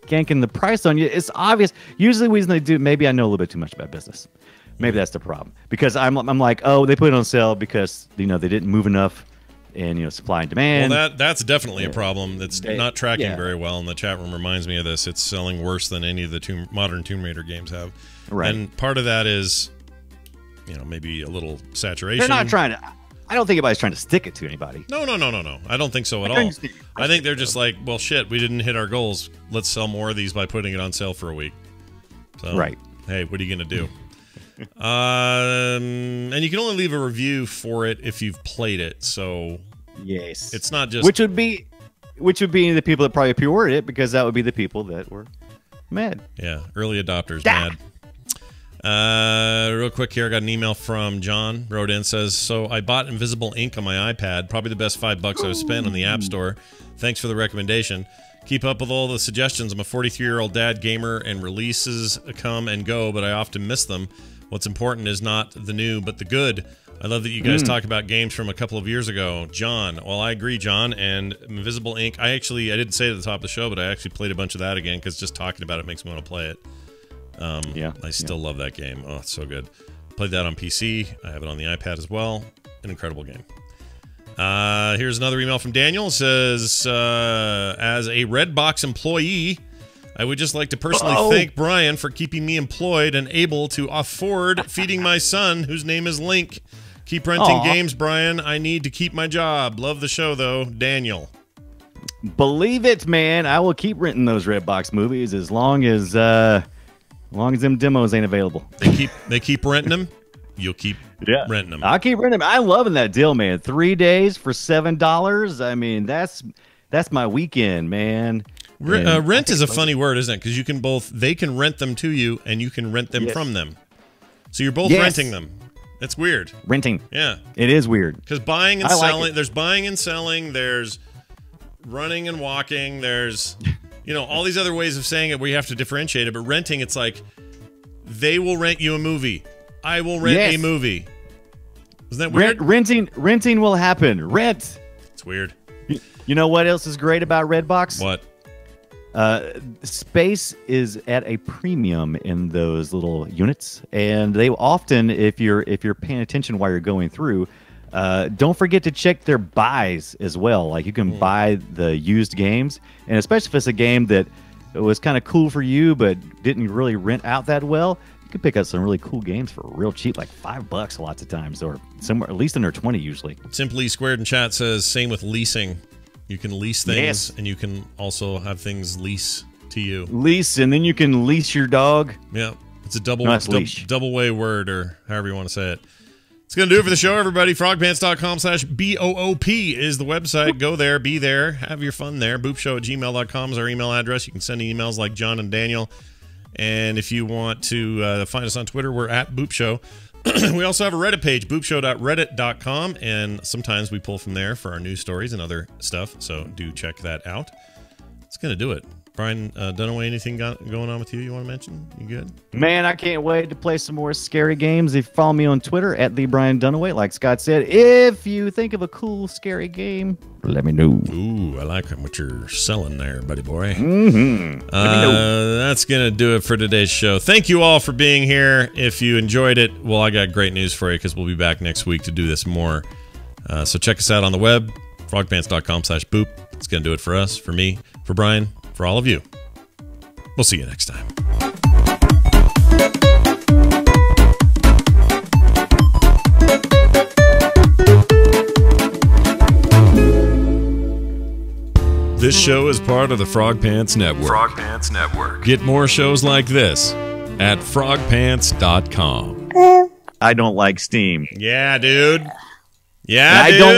Speaker 3: ganking the price on you, it's obvious. Usually, the reason they do, maybe I know a little bit too much about business. Maybe that's the problem, because I'm like, oh, they put it on sale because they didn't move enough, and supply and demand.
Speaker 1: Well, that's definitely a problem that's not tracking
Speaker 3: yeah.
Speaker 1: very well. And the chat room reminds me of this. It's selling worse than any of the modern Tomb Raider games have.
Speaker 3: Right.
Speaker 1: And part of that is, maybe a little saturation.
Speaker 3: They're not trying to. I don't think anybody's trying to stick it to anybody.
Speaker 1: No. I don't think so at
Speaker 3: I
Speaker 1: all.
Speaker 3: understand.
Speaker 1: I think they're just like, well, shit, we didn't hit our goals. Let's sell more of these by putting it on sale for a week. So,
Speaker 3: Right.
Speaker 1: Hey, what are you going to do? And you can only leave a review for it if you've played it. So
Speaker 3: Yes.
Speaker 1: it's not just
Speaker 3: which would be the people that probably pre-ordered it, because that would be the people that were mad.
Speaker 1: Yeah, early adopters,
Speaker 3: Ah.
Speaker 1: mad. Real quick here, I got an email from John. Wrote in, says, so I bought Invisible Ink on my iPad. Probably the best $5 I've spent on the App Store. Thanks for the recommendation. Keep up with all the suggestions. I'm a 43-year-old dad gamer, and releases come and go, but I often miss them. What's important is not the new, but the good. I love that you guys talk about games from a couple of years ago. John, well, I agree, John. And Invisible Ink, I didn't say it at the top of the show, but I actually played a bunch of that again because just talking about it makes me want to play it. I still love that game. Oh, it's so good. Played that on PC. I have it on the iPad as well. An incredible game. Here's another email from Daniel. It says, as a Redbox employee, I would just like to personally thank Brian for keeping me employed and able to afford feeding my son, whose name is Link. Keep renting games, Brian. I need to keep my job. Love the show, though. Daniel.
Speaker 3: Believe it, man. I will keep renting those Redbox movies as long as them demos ain't available.
Speaker 1: They keep renting them. You'll keep renting them.
Speaker 3: I'll keep renting them. I'm loving that deal, man. 3 days for $7. I mean, that's my weekend, man.
Speaker 1: Rent is a funny word, isn't it? Because they can rent them to you, and you can rent them from them. So you're both renting them. That's weird.
Speaker 3: Renting.
Speaker 1: Yeah.
Speaker 3: It is weird.
Speaker 1: Because buying and
Speaker 3: I like
Speaker 1: selling,
Speaker 3: it.
Speaker 1: there's buying and selling, there's running and walking, there's, all these other ways of saying it where you have to differentiate it. But renting, it's like, they will rent you a movie. I will rent a movie. Isn't that weird?
Speaker 3: Renting will happen. Rent.
Speaker 1: It's weird.
Speaker 3: You know what else is great about Redbox?
Speaker 1: What?
Speaker 3: Space is at a premium in those little units, and they often, if you're paying attention while you're going through, don't forget to check their buys as well. Like you can buy the used games, and especially if it's a game that was kind of cool for you but didn't really rent out that well, could pick up some really cool games for real cheap, like $5 lots of times, or somewhere at least under 20 usually.
Speaker 1: Simply Squared in chat says same with leasing. You can lease things,
Speaker 3: Yes.
Speaker 1: and you can also have things lease to you.
Speaker 3: Lease, and then you can lease your dog.
Speaker 1: Yeah, it's a
Speaker 3: leash.
Speaker 1: double way word, or however you want to say it. It's going to do it for the show, everybody. Frogpants.com/BOOP is the website. Go there, be there, have your fun there. Boopshow@gmail.com is our email address. You can send emails like John and Daniel. And if you want to find us on Twitter, we're at BoopShow. We also have a Reddit page, boopshow.reddit.com, and sometimes we pull from there for our news stories and other stuff, so do check that out. It's going to do it. Brian Dunaway, anything going on with you want to mention? You good?
Speaker 3: Man, I can't wait to play some more scary games. If you follow me on Twitter at the Brian Dunaway, like Scott said, if you think of a cool scary game, let me know.
Speaker 1: Ooh, I like what you're selling there, buddy boy.
Speaker 3: Mm-hmm.
Speaker 1: That's going to do it for today's show. Thank you all for being here. If you enjoyed it, well, I got great news for you because we'll be back next week to do this more. So check us out on the web, frogpants.com/boop. It's going to do it for us, for me, for Brian, for all of you. We'll see you next time. This show is part of the Frog Pants Network.
Speaker 2: Frog Pants Network.
Speaker 1: Get more shows like this at frogpants.com.
Speaker 3: I don't like Steam.
Speaker 1: Yeah, dude. Yeah,
Speaker 3: I
Speaker 1: dude.
Speaker 3: don't